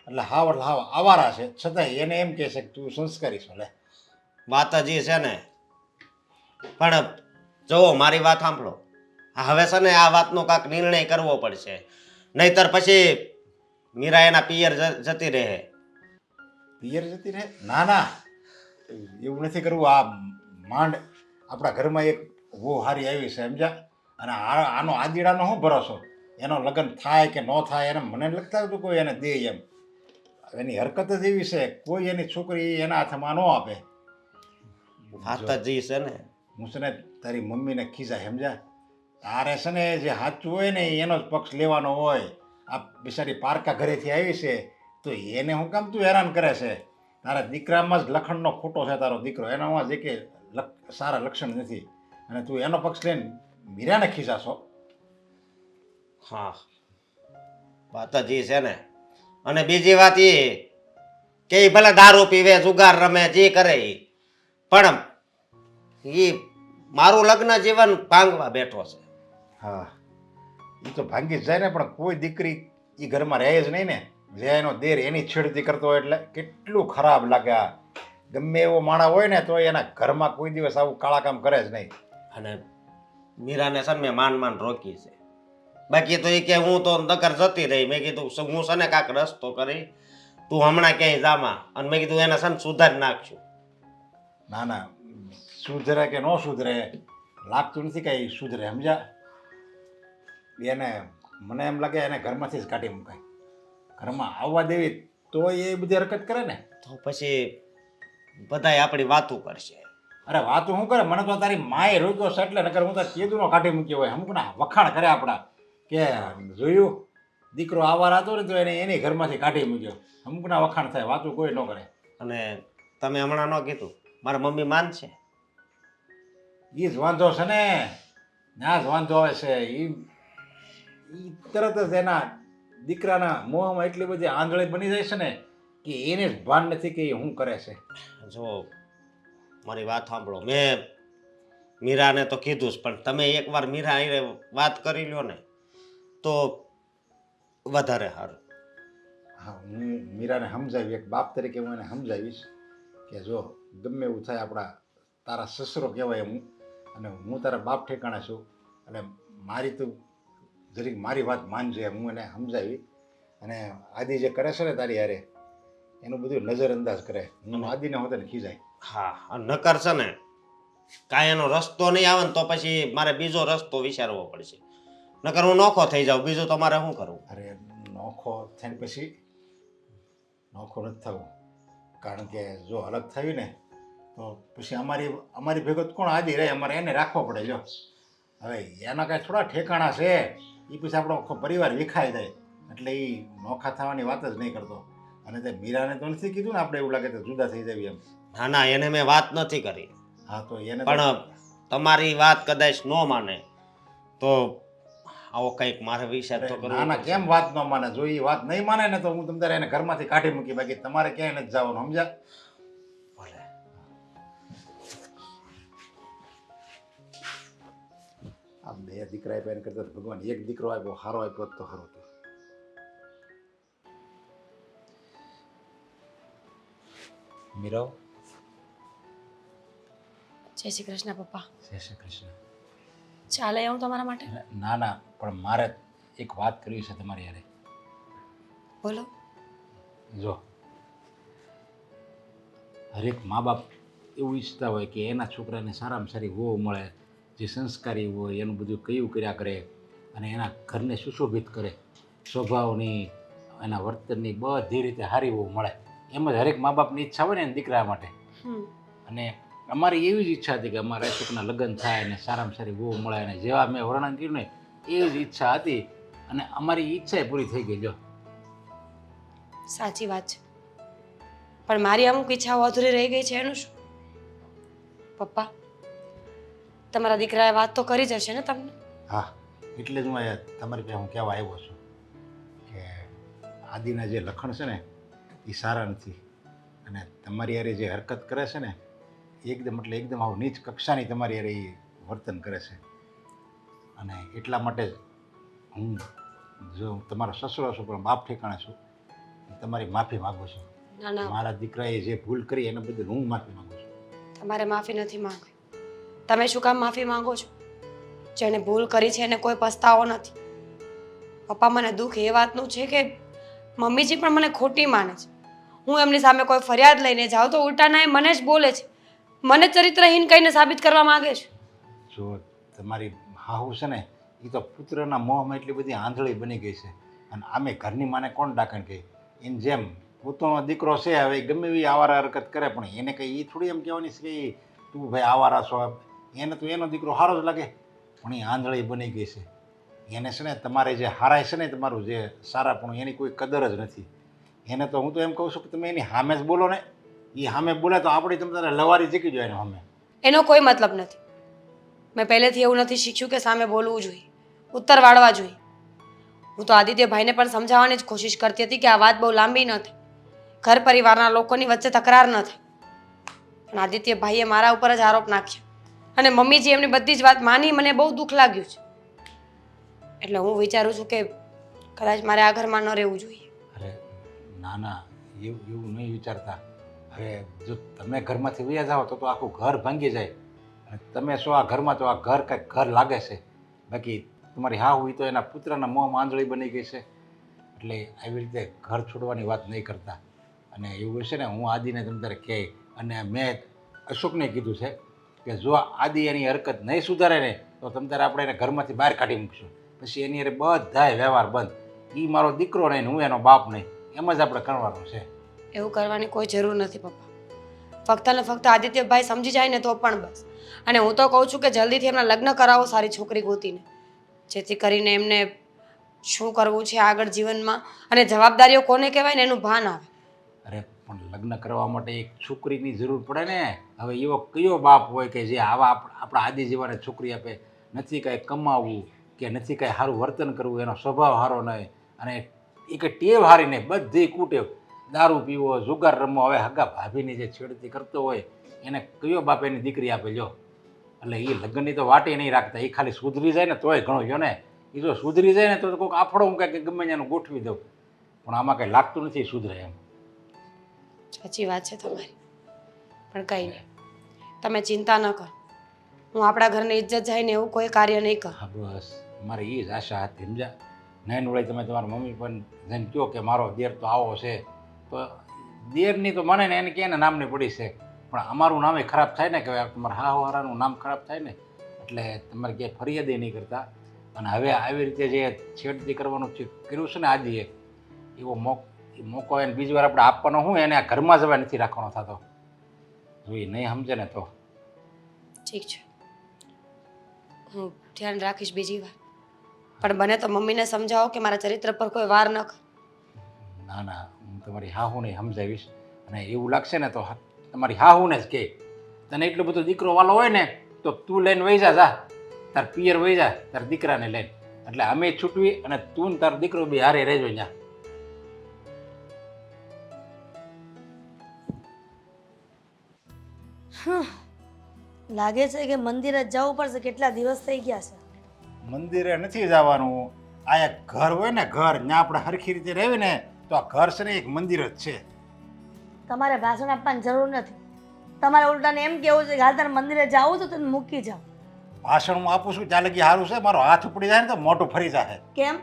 S6: એટલે હાવ આવારા છે, છતાંય એને એમ કહે છે કે તું સંસ્કારી છો. લે,
S5: વાત જ ઈ છે ને. પણ જુઓ, મારી વાત સાંભળો, હવે છે ને આ વાતનો કાંઈક નિર્ણય કરવો પડશે, નહીતર પછી મીરા એના પિયર જતી રહે.
S6: પિયર જતી રહે? ના ના, એવું નથી કરવું. આ માંડ આપણા ઘરમાં એક વો હારી આવી છે, સમજ્યા? અને આનો આદીડાનો શું ભરોસો? એનો લગ્ન થાય કે ન થાય એને મને લગતા હતું કોઈ એને દે એમ. એની હરકત જ એવી છે, કોઈ એની છોકરી એના હાથમાં ન આપે.
S5: વાત જ ઈ છે ને.
S6: હું છે ને તારી મમ્મીને ખીજાય, સમજ્યા? તારે છે ને જે સાચું હોય ને એનો જ પક્ષ લેવાનો હોય. આ બિચારી પારકા ઘરેથી આવી છે તો એને હું કામ તું હેરાન કરે છે? તારા દીકરામાં જ લખણનો ખોટો છે તારો દીકરો, એનામાં જે કે સારા લક્ષણ નથી, અને તું એનો પક્ષ લઈને મીરાને ખીજાશો?
S5: હા, વાત જ ઈ છે ને. અને બીજી વાત એ કે ઈ ભલે દારૂ પીવે, જુગાર રમે, જે કરે ઈ, પણ ઈ મારું લગ્ન જીવન ભાંગવા બેઠો છે.
S6: હા, એ તો ભાંગી જ જાય ને, પણ કોઈ દીકરી એ ઘરમાં રહે જ નહીં ને. જે એનો દેર એની છેડતી કરતો હોય એટલે કેટલું ખરાબ લાગે. આ ગમે એવો માણસ હોય ને તો એના ઘરમાં કોઈ દિવસ આવું કાળા કામ કરે જ નહીં.
S5: અને મીરાને છે ને મેં માન રોકી છે. બાકી તો એ કે હું તો નકર જતી રહી. મેં કીધું હું છે ને કાંક રસ્તો કરી, તું હમણાં ક્યાંય જામાં, અને મેં કીધું એને છે ને સુધારી નાખશું.
S6: ના ના, સુધરે કે ન સુધરે લાગતું નથી કાંઈ સુધરે, સમજ્યા? એને મને એમ લાગે એને ઘરમાંથી જ કાઢી મુકાય. ઘરમાં આવવા દેવી તો એ બધી હરકત કરે ને
S5: તો પછી બધાય આપણી વાતું કરશે.
S6: અરે વાતું શું કરે? મને તો તારી માએ રોક્યો છે એટલે, નકર હું તો કીધું કાઢી મૂક્યો હોય. અમુક ના વખાણ કરે આપણા કે જોયું દીકરો આવાર હતો ને તો એને એની ઘરમાંથી કાઢી મૂક્યો. અમુકના વખાણ થાય, વાતું કોઈ ન કરે.
S5: અને તમે હમણાં ન કીધું, મારા મમ્મી માનશે?
S6: એ જ વાંધો છે ને, ના જ વાંધો આવે છે. એ તરત જ એના દીકરાના મોહમાં એટલી બધી આંધળી બની જાય છે ને કે એને જ ભાન નથી કે એ શું કરે છે.
S5: જો મારી વાત સાંભળો, મેં મીરાને તો કીધું જ, પણ તમે એકવાર મીરા હારે વાત કરી લ્યો ને તો વધારે સારું.
S6: હા, હું મીરાને સમજાવી, એક બાપ તરીકે હું એને સમજાવીશ કે જો ગમે એવું થાય, આપણા તારા સસરો કહેવાય હું, અને હું તારા બાપ ઠેકાણે છું, અને મારી તું જરીક મારી વાત માનજે. હું એને સમજાવી, અને આદિ જે કરે છે ને તારી હારે એનું બધું નજરઅંદાજ કરે. હું આદિને હોતે ને ખીજાય.
S5: હા, અને નકર છે ને કાંઈ એનો રસ્તો નહીં આવે ને તો પછી મારે બીજો રસ્તો વિચારવો પડશે, નકર હું નોખો થઈ જાઉં. બીજું તો મારે શું કરવું?
S6: અરે નોખો થઈને પછી નોખો નથી થવું, કારણ કે જો અલગ થયું ને તો પછી અમારી ભેગો કોણ આદિ રહે? અમારે એને રાખવો પડે. જો હવે એના કાંઈ થોડા ઠેકાણા છે, એ પછી આપણો આખો પરિવાર વિખાઈ જાય, એટલે એ નોખા થવાની વાત જ નહીં કરતો. અને તે મીરાને તો નથી કીધું ને આપણે એવું લાગે તો જુદા થઈ જવી એમ.
S5: ના ના, એને મેં વાત નથી કરી.
S6: હા, તો એને
S5: પણ તમારી વાત કદાચ ન માને તો આવો કંઈક મારે વિચાર તો કરવો
S6: ના ના
S5: પડશે.
S6: કેમ વાત ન માને જો એ વાત નહીં માને ને તો હું તમ તારે એને ઘરમાંથી કાઢી મૂકી બાકી તમારે ક્યાંય નથી જવાનું સમજ્યા
S5: ભલે.
S6: આ બે દીકરા આપ્યા એને કરતા ભગવાન એક દીકરો આપ્યો સારો આપ્યો હોત તો સારું હતું. મીરાઓ
S4: જય શ્રી કૃષ્ણ પપ્પા.
S6: જય શ્રી કૃષ્ણ.
S4: ચાલે આવું તમારા માટે?
S6: ના ના પણ મારે એક વાત કરવી છે તમારી યારે.
S4: બોલો.
S6: જો હરેક મા બાપ એવું ઈચ્છતા હોય કે એના છોકરાને સારામાં સારી વહુ મળે, જે સંસ્કારી હોય, એનું બધું કયું કર્યા કરે અને એના ઘરને સુશોભિત કરે, સ્વભાવની એના વર્તનની બધી રીતે સારી વહુ મળે. એમ જ હરેક મા બાપની ઈચ્છા હોય ને એના દીકરા માટે. અને અમારી એવી જ ઈચ્છા હતી કે અમારા છોકરાના લગ્ન થાય અને સારામાં સારી વહુ મળે અને જેવા મેં વર્ણન કર્યું ને એવી જ ઈચ્છા હતી અને અમારી ઈચ્છા પૂરી થઈ ગઈ. જો
S4: સાચી વાત છે, પણ મારી અમુક ઈચ્છાઓ અધૂરી રહી ગઈ છે એનું શું? પપ્પા, તમારા દીકરાએ વાત તો કરી જ હશે ને તમને?
S6: હા, એટલે જ હું અહીંયા તમારી પાસે હું કહેવા આવ્યો છું કે આદિના જે લખણ છે ને એ સારા નથી અને તમારી યારે જે હરકત કરે છે ને એકદમ એટલે એકદમ આવું નીચ કક્ષાની તમારી યારે એ વર્તન કરે છે અને એટલા માટે જ હું જો તમારો સસરો છું પણ બાપ ઠેકાણે છું તમારી માફી માગું છું.
S4: ના ના,
S6: મારા દીકરાએ જે ભૂલ કરી એના બદલ હું માફી માગું છું.
S4: તમારે માફી નથી માંગવી. તમે શું કામ માફી માંગો છો? જેણે ભૂલ કરી છે એને કોઈ પસ્તાવો નથી. પપ્પા, મને દુઃખ એ વાતનું છે કે મમ્મીજી પણ મને ખોટી માને છે. હું એમની સામે કોઈ ફરિયાદ લઈને જાઉં તો ઉલટાના એ મને જ બોલે છે, મને ચરિત્રહીન કહીને સાબિત કરવા માંગે છે.
S6: જો તમારી હાહુ છે ને એ તો પુત્રના મોહમાં એટલી બધી આંધળી બની ગઈ છે અને આમે ઘરની માને કોણ ડાકણ કહે? એની જેમ પોતાનો દીકરો છે હવે ગમે એવી આવારા હરકત કરે પણ એને કંઈ એ થોડી એમ કહેવાની છે કે તું ભાઈ આવારા છો. એને તો એનો દીકરો સારો જ લાગે પણ એ આંધળી બની ગઈ છે. એને છે ને તમારે જે હારાય છે ને તમારું જે સારાપણું એની કોઈ કદર જ નથી. એને તો હું તો એમ કહું છું કે તમે એની સામે જ બોલો ને. એ સામે બોલે તો આપણી તમે તારે લવારી જીકી જાય એને સામે.
S4: એનો કોઈ મતલબ નથી. મેં પહેલેથી એવું નથી શીખ્યું કે સામે બોલવું જોઈએ, ઉત્તર વાળવા જોઈએ. હું તો આદિત્યભાઈને પણ સમજાવવાની જ કોશિશ કરતી હતી કે આ વાત બહુ લાંબી ન થાય, ઘર પરિવારના લોકોની વચ્ચે તકરાર ન થાય. પણ આદિત્યભાઈએ મારા ઉપર જ આરોપ નાખ્યો અને મમ્મીજી એમની બધી જ વાત માની. મને બહુ દુઃખ લાગ્યું છે. એટલે હું વિચારું છું કે કદાચ મારે આ ઘરમાં ન રહેવું જોઈએ.
S6: અરે ના ના, એવું નહીં વિચારતા. હવે જો તમે ઘરમાંથી વયા જાઓ તો આખું ઘર ભાંગી જાય અને તમે શું આ ઘરમાં તો આ ઘર કંઈક ઘર લાગે છે. બાકી તમારી હા હોય તો એના પુત્રના મોંમાં આંધળી બની ગઈ છે એટલે આવી રીતે ઘર છોડવાની વાત નહીં કરતા. અને એવું હશે ને હું આદિને તમે તારે કહે અને મેં અશોકને કીધું છે કે જો આદિ એની હરકત નહીં સુધારે ને તો તમે તારે આપણે એને ઘરમાંથી બહાર કાઢી મૂકશું. પછી એની અરે બધાય વ્યવહાર બંધ. એ મારો દીકરો નહીં ને હું એનો બાપ નહીં, એમ જ આપણે કરવાનું છે.
S4: એવું કરવાની કોઈ જરૂર નથી પપ્પા. ફક્ત ને ફક્ત આદિત્યભાઈ સમજી જાય ને તો પણ બસ. અને હું તો કહું છું કે જલ્દીથી એમના લગ્ન કરાવો સારી છોકરી ગોતીને, જેથી કરીને એમને શું કરવું છે આગળ જીવનમાં અને જવાબદારીઓ કોને કહેવાય ને એનું ભાન આવે.
S6: અરે પણ લગ્ન કરવા માટે એક છોકરીની જરૂર પડે ને. હવે એવો કયો બાપ હોય કે જે આવા આપણા આદિ જેવાને છોકરી આપે? નથી કાંઈ કમાવવું કે નથી કાંઈ સારું વર્તન કરવું, એનો સ્વભાવ સારો નહીં અને એ કંઈ ટેવ સારી નહીં, બધી કુટેવ, દારૂ પીવો, જુગાર રમવો. હવે હગા ભાભીની જે છેડતી કરતો હોય એને કયો બાપ એની દીકરી આપે? લ્યો, એટલે એ લગ્નની તો વાટે નહીં રાખતા. એ ખાલી સુધરી જાય ને તોય ઘણું જો ને. એ જો સુધરી જાય ને તો કોઈક આફડો હું કાંઈક ગમે ત્યાંનું ગોઠવી દઉં, પણ આમાં કંઈ લાગતું નથી સુધરે એમ.
S4: સાચી વાત છે તમારી, પણ કંઈ નહીં, તમે ચિંતા ન કરો. હું આપણા ઘરની ઇજ્જત જાય ને એવું કોઈ કાર્ય નહીં કરું.
S6: હા બસ, મારી એ જ આશા હતી સમજ્યા. નહીં વળે તમે તમારા મમ્મી પણ જઈને કહો કે મારો દેર તો આવો છે, તો દેરની તો મને ને એને ક્યાંને નામની પડી છે પણ અમારું નામે ખરાબ થાય ને કે તમારા હાહારાનું નામ ખરાબ થાય ને એટલે તમારે ક્યાંય ફરિયાદ નહીં કરતા. અને હવે આવી રીતે જે છેડતી કરવાનું કર્યું છે ને આદિએ, એવો મોકો એને બીજી વાર આપણે આપવાનો હું એને આ ઘરમાં જ હવે નથી રાખવાનો થતો. જો એ નહીં સમજે ને તો
S4: ઠીક છે, હું ધ્યાન રાખીશ બીજી વાર. પણ બને તો મમ્મીને સમજાવો કે મારા ચરિત્ર પર કોઈ વાર ન કરે.
S6: ના ના, હું તમારી હાહુને સમજાવીશ અને એવું લાગશે ને તો તમારી હાહુને જ કહે. તને એટલો બધો દીકરો વાલો હોય ને તો તું લઈને વહી જા, તાર પિયર વહી જા તાર દીકરાને લઈને. એટલે અમે છૂટવી અને તું ને તારો દીકરો બી હારે રહેજો ત્યાં.
S3: લાગે છે કે મંદિરે જ જવું પડશે, કેટલા દિવસ થઈ ગયા છે.
S6: મંદિરે નથી જવાનું. આ એક ઘર હોય ને ઘર, ત્યાં આપણે હરખી રીતે રહેવી ને તો આ ઘર છે ને એક મંદિર જ છે.
S3: તમારે ભાષણ આપવાની જરૂર નથી. તમારે ઉલટાને એમ કેવું છે કે હાલ તારે મંદિરે જાવું તો તને મૂકી જાઓ.
S6: ભાષણ હું આપું છું ત્યાં લગી સારું છે, મારો હાથ ઉપડી જાય ને તો મોટું ફરી જાય.
S3: કેમ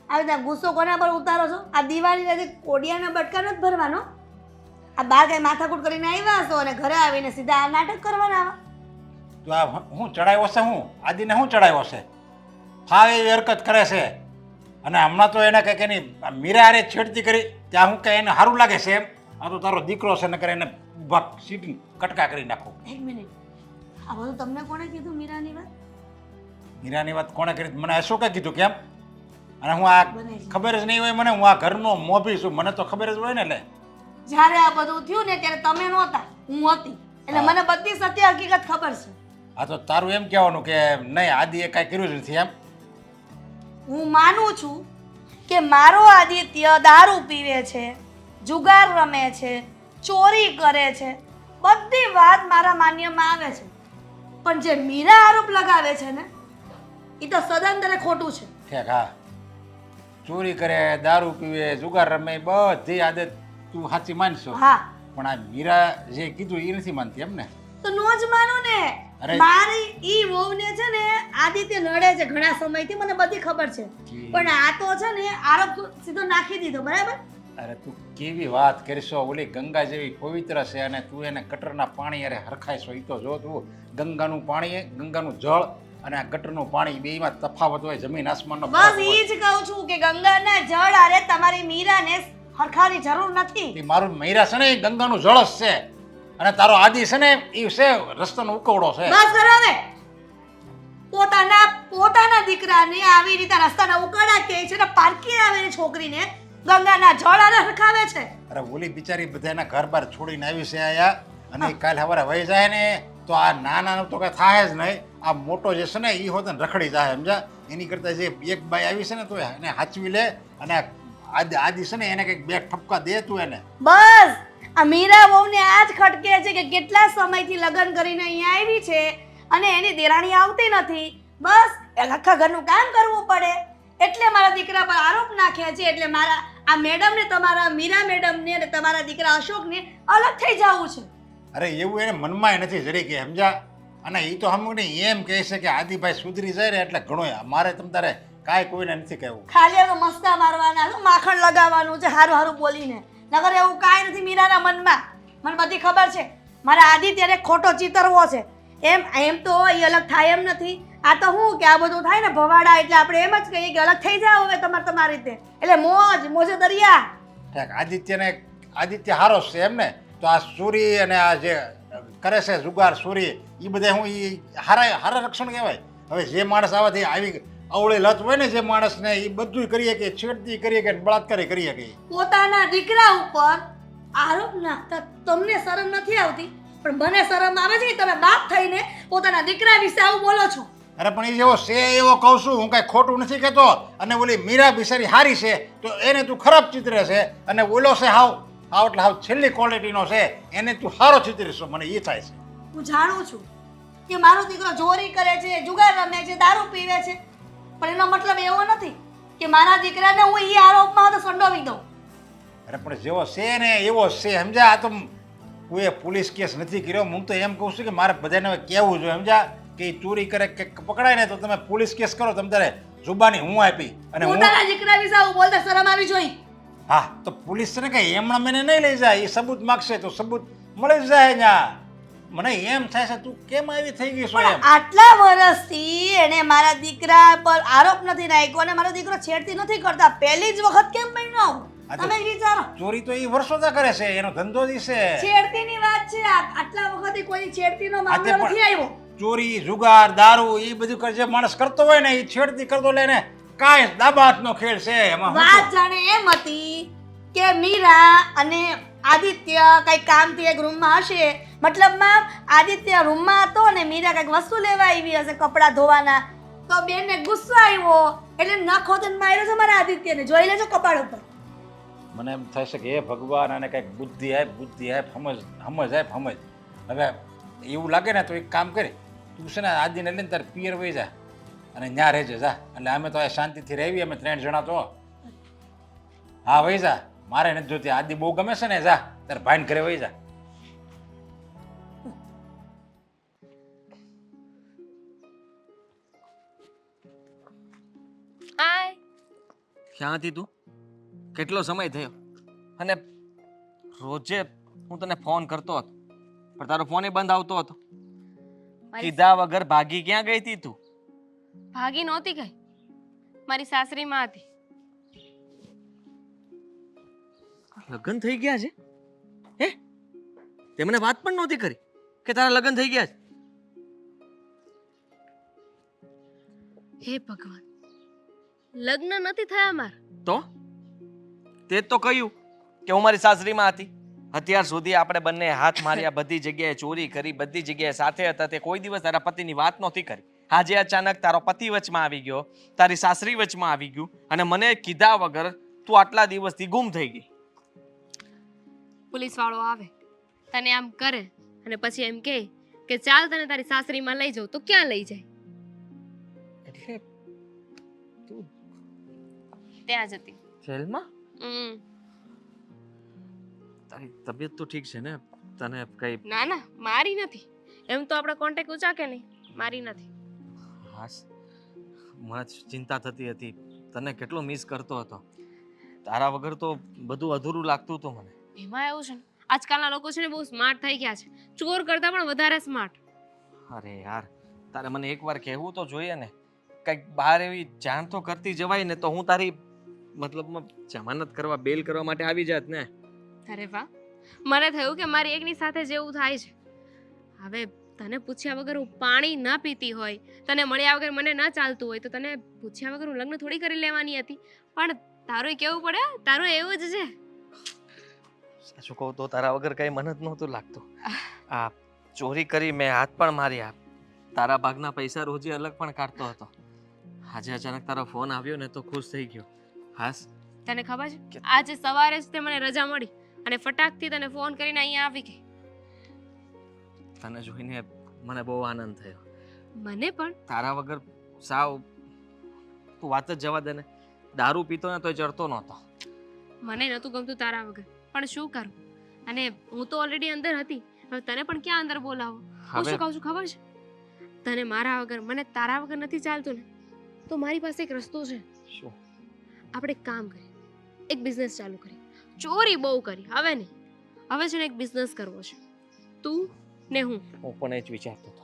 S3: આવી રીતના ગુસ્સો કોના પર ઉતારો છો? આ દિવાળી નથી કોડિયાના બટકા નથી ભરવાનો. આ બાર કઈ માથાકૂટ કરીને આવ્યા છો અને ઘરે આવીને સીધા આ નાટક કરવાના આવા.
S6: તો આ હું ચડાવ્યો છે, હું આદિને હું ચડાવ્યો છે? હા એવી હરકત કરે છે. અને હમણાં તો એને કંઈક એની મીરા હારે છેડતી કરી, ત્યાં હું કંઈ એને સારું લાગે છે એમ? આ તો તારો દીકરો છે, નકર એને ઊભા સીટી કટકા કરી નાખો.
S3: એક મિનિટ, આ બધું તમને કોણે કીધું મીરાની વાત?
S6: મીરાની વાત કોણે કરી? મને શું કંઈ કીધું કેમ? અને હું આ ખબર જ નહીં હોય મને, હું આ ઘરનો મોભી છું, મને તો ખબર જ હોય ને. એટલે
S3: જ્યારે આ બધું થયું ને ત્યારે તમે નહોતા, હું હતી, એટલે મને બધી સત્ય હકીકત ખબર છે.
S6: આ તો તારું એમ કહેવાનું કે નહીં આદિએ કાંઈ કર્યું જ નથી એમ?
S3: હું માનું છું કે મારો આદિત્ય દારૂ પીવે છે, જુગાર રમે છે, ચોરી કરે છે, બધી વાત મારા માન્યમાં આવે છે. પણ જે મીરા આરોપ લગાવે છે ને એ તો સદંતરે ખોટું છે.
S6: ઠેક હા, ચોરી કરે, દારૂ પીવે, જુગાર રમે, બધી આદત તું સાચી માનશો.
S3: હા,
S6: પણ આ મીરા જે કીધું એ નથી માનતી એમ ને?
S3: તો નો જ માનું ને.
S6: અરે.
S3: મારી ઈ વહુને છે ને આદિત્ય નડે છે ઘણા સમયથી, મને બધી ખબર છે. પણ આ તો છે ને આરોપ સીધો નાખી દીધો, બરાબર?
S6: અરે તું કેવી વાત કરીશો? ઓલી ગંગા જેવી પવિત્ર છે અને તું એને ગટરના પાણી અરે હરખાઈશો. એ તો જો તું, ગંગાનું પાણી, ગંગાનું જળ અને આ ગટરનું પાણી બેયમાં તફાવત હોય, જમીન આસમાનનો
S3: બસ
S6: ફરક હોય.
S3: ઈ જ કહું છું કે ગંગાના જળ આરે તમારી મીરાને હરખાની જરૂર નથી.
S6: એ મારું મૈરા છે ને એ ગંગાનું જળ જ છે, અને તારો આદિ છે ને એ છે રસ્તાનો ઉકવડો છે.
S3: બસ કરો હવે. પોતાના દીકરાને આવી રીતે રસ્તાના ઉકળા કહે છે ને પારકી આવેલી છોકરીને ગંગાના જળ આરે હરખાવે છે.
S6: અરે ઓલી બિચારી બધાના ઘર બાર છોડીને આવી છે આયા, અને ઈ કાલ સવારે વહી જાય ને તો આ નાનાનું તો કઈ થાય જ નહીં. આ મોટો જે છે ને એ હોત ને રખડી જાય, સમજા? એની કરતા જે એક બાઈ આવી છે ને તો એને હાચવી લે, અને આદિ છે ને એને કંઈક બે ઠપકા દે તું એને.
S3: બસ આ મીરા વહુને આ જ ખટકે છે કે કેટલા સમયથી લગ્ન કરીને અહીંયા આવી છે અને એની દેરાણી આવતી નથી. બસ આખા ઘરનું કામ કરવું પડે એટલે મારા દીકરા પર આરોપ નાખ્યા છે. એટલે મારા આ મેડમને, તમારા મીરા મેડમને અને તમારા દીકરા અશોકને અલગ થઈ જવું છે.
S6: અરે એવું એને મનમાં નથી જરી કે, સમજા? અને એ તો અમને એમ કહે છે કે આદિભાઈ સુધરી જાય ને એટલે ઘણો. મારે તમ તારે કાંઈ કોઈને નથી કહેવું.
S3: ખાલી તો મસ્કા મારવાના, માખણ લગાવવાનું છે હારું હારું બોલીને. નગર એવું કાંઈ નથી મીરાના મનમાં. મને બધી ખબર છે. મારા આદિત્યને ખોટો ચિતરવો છે. એમ તો એ અલગ થાય એમ નથી. આ તો હું કે આ બધું થાય ને ભવાડા એટલે આપણે એમ જ કહીએ કે અલગ થઈ જાઓ હવે તમારી રીતે. એટલે મોજે દરિયા.
S6: ઠેક આદિત્ય હારો છે એમ ને? તો આ સુરી અને આ જે કરે છે જુગાર સુરી, એ બધા હું એ હારા રક્ષણ કહેવાય. હવે જે માણસ આવાથી આવી અવળી લત હોય ને જે માણસને, એ બધું કરીએ કે છેડતી કરીએ કે બળાત્કાર કરીએ કે.
S3: પોતાના દીકરા ઉપર આરોપ નાખતા તમને શરમ નથી આવતી? પણ મને શરમ આવે છે કે તમે બાપ થઈને પોતાના દીકરા વિશે આવું બોલો છો.
S6: અરે પણ એ જેવો છે એવો કહું છું, હું કાંઈ ખોટું નથી કહેતો. અને ઓલી મીરા બિચારી હારી છે તો એને તું ખરાબ ચિત્રે છે, અને ઓલો છે હાવ એટલે હાવ છેલ્લી ક્વોલિટીનો છે એને તું સારો ચિત્રીશો. મને એ થાય છે.
S3: હું જાણું છું કે મારો દીકરો ચોરી કરે છે, જુગાર રમે છે, દારૂ પીવે છે, પણ એનો મતલબ એવો નથી કે મારા દીકરાને હું એ આરોપમાં તો સંડોવી દઉં.
S6: અરે પણ જેવો છે ને એવો છે, સમજા? આ તો કોઈ પોલીસ કેસ નથી કર્યો. હું તો એમ કહું છું કે મારે બધાને હવે કહેવું જોઈએ, સમજા? કે એ ચોરી કરે કે પકડાય ને તો તમે પોલીસ કેસ કરો. તમે તારે જુબાની હું આપી અને હું.
S3: પોતાના દીકરા વિશે આવું બોલતા શરમ આવી જોઈએ.
S6: હા તો પોલીસ છે ને કઈ એમણા મને નહીં લઈ જાય. એ સબૂત માગશે તો સબૂત મળી જ જાય ત્યાં. મને એમ થાય છે તું કેમ આવી થઈ ગઈ છો એમ.
S3: આટલા વર્ષથી એને મારા દીકરા પર આરોપ નથી નાખ્યો અને મારો દીકરો છેડતી નથી કરતા. પહેલી જ વખત કેમ બન્યો? તમે વિચારો.
S6: ચોરી તો એ વર્ષોથી કરે છે, એનો ધંધો જ છે.
S3: છેડતીની વાત છે. આટલા વખતે કોઈ છેડતીનો મામલો નથી આવ્યો.
S6: ચોરી, જુગાર, દારૂ એ બધું જે માણસ કરતો હોય ને એ છેડતી કરતો લઈને કાંઈ દાબાતનો ખેલ છે એમાં.
S3: વાત જાણે એમ હતી કે મીરા અને આદિત્ય કઈ કામથી એક રૂમમાં હશે. મતલબમાં આદિત્ય રૂમમાં હતો અને મીરા કઈક વસ્તુ લેવા આવી હશે, કપડાં ધોવાના. તો બેનને ગુસ્સો આવ્યો એટલે નખો તો માર્યો છે મારા આદિત્યને. જોઈ લેજો કપાળ ઉપર.
S6: મને એમ થશે કે હે ભગવાન આને કંઈક બુદ્ધિ આપ સમજ આપ સમજ. હવે એવું લાગે ને તો એક કામ કરે, તું છે ને આદિને લઈને તારે પિયર વહી જા અને ન્યા રહેજે જા. એટલે અમે તો શાંતિથી રહેવી, અમે 3 જણા તો. હા વહી જા, મારે નથી જોતી. આદિ બહુ ગમે છે ને, જા તારે ભાઈને ઘરે વહી જા.
S1: હાય.
S2: ક્યાં હતી તું? કેટલો સમય થયો? અને રોજે હું તને ફોન કરતો હતો પણ તારો ફોન બંધ આવતો હતો. કીધા વગર ભાગી ક્યાં ગઈ હતી તું?
S1: ભાગી નહોતી ગઈ, મારી સાસરીમાં હતી.
S2: લગ્ન થઈ ગયા છે? હે, તે મને વાત પણ નહોતી કરી કે તારા લગ્ન થઈ ગયા છે.
S1: હે ભગવાન, લગ્ન નથી થયા માર.
S2: તો તે જ તો કહ્યું કે હું મારી સાસરીમાં હતી. અત્યાર સુધી આપણે બંને હાથ માર્યા, બધી જગ્યાએ ચોરી કરી, બધી જગ્યાએ સાથે હતા. તે કોઈ દિવસ તારા પતિની વાત નહોતી કરી. આજે અચાનક તારો પતિ વચમાં આવી ગયો, તારી સાસરી વચમાં આવી ગયું અને મને કીધા વગર તું આટલા દિવસથી ગુમ થઈ ગઈ.
S1: પોલીસ વાળો આવે, તને આમ કરે અને પછી એમ કહે કે ચાલ તને તારી સાસરીમાં લઈ જાઉં, તો ક્યાં લઈ જાય?
S2: એટલે તું
S1: ત્યાં જ હતી.
S2: જેલમાં?
S1: હમ.
S2: તારી તબિયત તો ઠીક છે ને? તને કઈ?
S1: ના ના, મારી નથી. એમ તો આપણા કોન્ટેક્ટ ઊંચા કે નહીં, મારી નથી.
S2: હાસ, મને ચિંતા થતી હતી. તને કેટલો મિસ કરતો હતો. તારા વગર તો બધું અધૂરું લાગતું હતું મને.
S1: એમાં એવું છે ને, આજકાલના લોકો છે ને બહુ સ્માર્ટ થઈ ગયા છે, ચોર કરતા પણ વધારે સ્માર્ટ.
S2: અરે યાર, તારે મને એકવાર કહેવું તો જોઈએ ને. કંઈક બહાર એવી જાણ તો કરતી જવાય ને, તો હું તારી મતલબમાં જમાનત કરવા, બેલ કરવા માટે આવી જાત ને.
S1: અરે વાહ, મને થયું કે મારી એકની સાથે જેવું થાય છે. હવે તને પૂછ્યા વગર હું પાણી ન પીતી હોય, તને મળ્યા વગર મને ન ચાલતું હોય, તો તને પૂછ્યા વગર હું લગ્ન થોડી કરી લેવાની હતી. પણ તારું કેવું પડે, તારું એવું જ છે.
S2: સાચું કહું તો તારા વગર કઈ મન જ નહોતું લાગતું. આ ચોરી કરી, મેં હાથ પણ માર્યા, તારા ભાગના પૈસા રોજે અલગ પણ કાઢતો હતો. આજે અચાનક તારો ફોન આવ્યો ને તો ખુશ થઈ ગયો. હાસ,
S1: તને ખબર છે, આજે સવારે જ તે મને રજા મળી અને ફટાકથી તને ફોન કરીને અહીંયા આવી ગઈ.
S2: તને જોઈને મને બહુ આનંદ થયો.
S1: મને પણ.
S2: તારા વગર સાવ, તું વાત જ જવા દે ને. દારૂ પીતો ને તોય ચડતો નહોતો.
S1: મને નહોતું ગમતું તારા વગર, પણ શું કરું? અને હું તો ઓલરેડી અંદર હતી, હવે તને પણ ક્યાં અંદર બોલાવો? હું શું કહું છું ખબર છે? તને મારા વગર, મને તારા વગર નથી ચાલતું ને, તો મારી પાસે એક રસ્તો છે.
S2: શું?
S1: આપણે એક કામ કરીએ, એક બિઝનેસ ચાલુ કરીએ. ચોરી બહુ કરી, હવે નહીં. હવે છે ને એક બિઝનેસ કરવો છે, તું ને હું.
S2: હું પણ એ જ વિચારતો હતો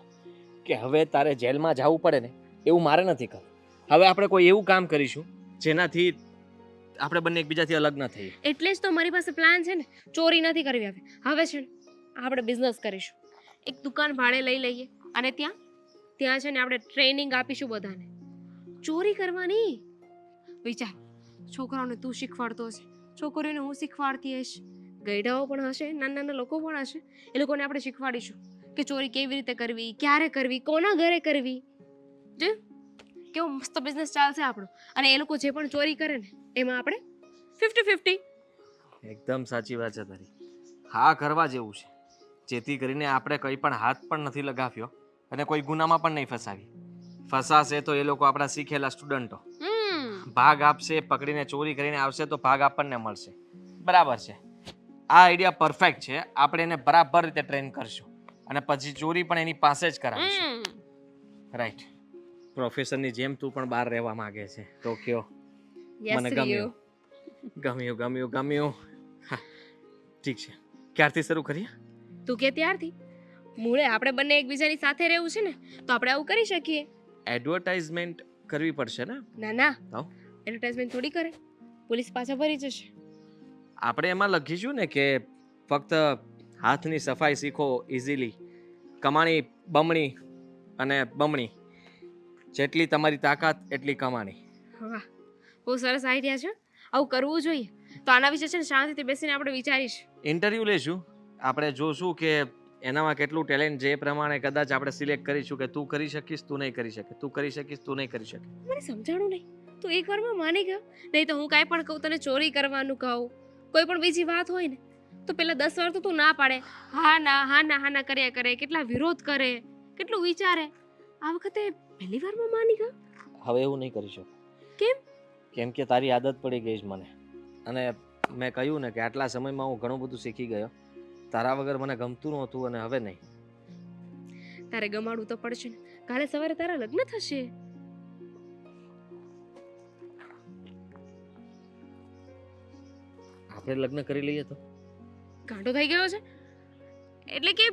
S2: કે હવે તારે જેલમાં જવું પડે ને એવું મારે નથી કરવું. હવે આપણે કોઈ એવું કામ કરીશું જેનાથી આપણે બંને એકબીજાથી અલગ ન થઈએ.
S1: એટલે જ તો મારી પાસે પ્લાન છે ને, ચોરી નથી કરવી. હવે છે ને આપણે બિઝનેસ કરીશું. એક દુકાન ભાડે લઈ લઈએ અને ત્યાં છે ને આપણે ટ્રેનિંગ આપીશું બધાને. ચોરી કરવાની. વિચાર, છોકરાઓને તું શીખવાડતો હશે, છોકરીઓને હું શીખવાડતી હશ, ગઈડાઓ પણ હશે, નાના નાના લોકો પણ હશે, એ લોકોને આપણે શીખવાડીશું કે ચોરી કેવી રીતે કરવી, ક્યારે કરવી, કોના ઘરે કરવી. જો કેવો મસ્ત બિઝનેસ ચાલશે આપણો. અને એ લોકો જે પણ ચોરી કરે ને એમાં આપણે 50-50.
S2: એકદમ સાચી વાત છે તારી. હા, કરવા જેવું છે, જેથી કરીને આપણે કંઈ પણ હાથ પણ નથી લગાવ્યો અને કોઈ ગુનામાં પણ નહીં ફસાવી. ફસાશે તો એ લોકો આપણા શીખેલા સ્ટુડન્ટો. ભાગ આપશે, પકડીને ચોરી કરીને આવશે તો ભાગ આપણને મળશે. બરાબર છે, આ આઈડિયા પરફેક્ટ છે. આપણે એને બરાબર રીતે ટ્રેન કરશું અને પછી ચોરી પણ એની પાસે જ કરાવીશું. રાઈટ. પ્રોફેસરની જેમ તું પણ બહાર રહેવા માંગે છે તો કયો? મને ગમ્યું. હા, ઠીક છે. ક્યારથી શરૂ કરીએ?
S1: તું કે ત્યારથી. મૂળે આપણે બંને એકબીજાની સાથે રહેવું છે ને, તો આપણે આવું કરી શકીએ.
S2: એડવર્ટાઇઝમેન્ટ કરવી પડશે ને?
S1: ના,
S2: તો
S1: એડવર્ટાઇઝમેન્ટ થોડી કરે, પોલીસ પાછા ભરી જશે.
S2: આપણે એમાં લખીશું ને કે ફક્ત હાથની સફાઈ શીખો ઇઝીલી, કમાણી બમણી અને બમણી, જેટલી તમારી તાકાત એટલી કમાણી.
S1: વાહ, બહુ સરસ આઈડિયા છે. આવું કરવું જોઈએ. તો આના વિશે છે ને શાંતિથી બેસીને આપણે વિચારીશું.
S2: ઇન્ટરવ્યૂ લેશું, આપણે જોશું કે એનામાં કેટલું ટેલેન્ટ જે પ્રમાણે કદાચ આપણે સિલેક્ટ કરીશું કે તું કરી શકીશ તું નહીં કરી શકે, તું કરી શકીશ તું નહીં કરી શકે.
S1: મને સમજાણું નહીં. તું એક વારમાં માની ગયો. નહીં તો હું કાંઈ પણ કહું તને ચોરી કરવાનું કહું, કોઈ પણ બીજી વાત હોય ને તો પેલા 10 વાર તો તું ના પાડે. હા ના કર્યા કરે, કેટલા વિરોધ કરે, કેટલું વિચારે. આ વખતે પહેલી વારમાં માની ગયો.
S2: હવે એવું નહીં કરી શકું.
S1: કેમ?
S2: કેમ કે તારી આદત પડી ગઈ છે મને. અને મેં કહ્યું ને કે આટલા સમયમાં હું ઘણું બધું શીખી ગયો. તારા વગર મને ગમતું નહોતું અને હવે નહીં.
S1: તારે ગમાડવું તો પડશે ને. કાલે સવારે તારા લગ્ન થશે.
S2: આપણે લગ્ન કરી લઈએ તો
S1: ગાંડો થઈ ગયો છે એટલે કે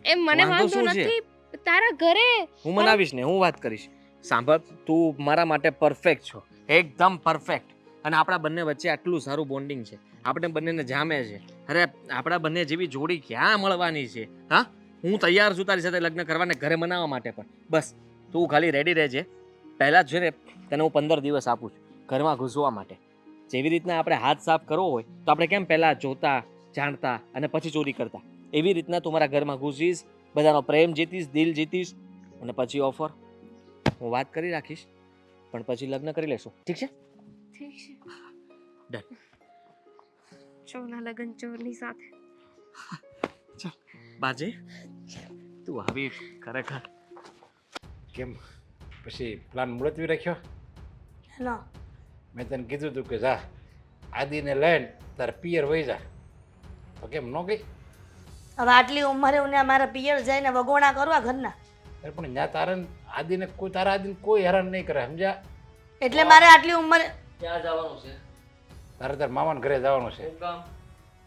S1: એમ મને
S2: વાંધો
S1: વાંધો
S2: શું છે?
S1: નથી તારા ઘરે.
S2: હું મનાવીશ ને, હું વાત કરીશ. સાંભળ, તું મારા માટે પરફેક્ટ છો, એકદમ પરફેક્ટ. અને આપણા બંને વચ્ચે આટલું સારું બોન્ડિંગ છે, આપણે બંનેને જામે છે. અરે આપણા બંને જેવી જોડી ક્યાં મળવાની છે? હા, હું તૈયાર છું તારી સાથે લગ્ન કરવાને, ઘરે મનાવવા માટે પણ. બસ તું ખાલી રેડી રહેજે. પહેલાં જ છે ને તને હું 15 દિવસ આપું છું ઘરમાં ઘૂસવા માટે. જેવી રીતના આપણે હાથ સાફ કરવો હોય તો આપણે કેમ પહેલાં જોતા, જાણતા અને પછી ચોરી કરતા, એવી રીતના તું મારા ઘરમાં ઘૂસીશ, બધાનો પ્રેમ જીતીશ, દિલ જીતીશ, અને પછી ઓફર હું વાત કરી રાખીશ, પણ પછી લગ્ન કરી લેશું. ઠીક છે?
S1: ઠીક છે.
S2: Done.
S1: ચોરના લગ્ન ચોરની સાથે.
S2: બાજી તું આવી ખરેખર.
S6: કેમ પછી પ્લાન મુલતવી રાખ્યો?
S3: ના
S6: મેં તને કીધું હતું કે જા આદિને લઈને તારે પિયર વહી જા, તો કેમ ન ગઈ?
S3: હવે આટલી ઉંમરે હું મારા પિયર જઈને વગોણા કરવા ઘરના,
S6: અરે પણ ત્યાં તારા આદિને કોઈ હેરાન નહીં કરે, સમજ્યા?
S3: એટલે મારે આટલી ઉંમરે
S2: ક્યાં જવાનું છે?
S6: તારે તારા મામાના ઘરે જવાનું છે,
S2: શું કામ?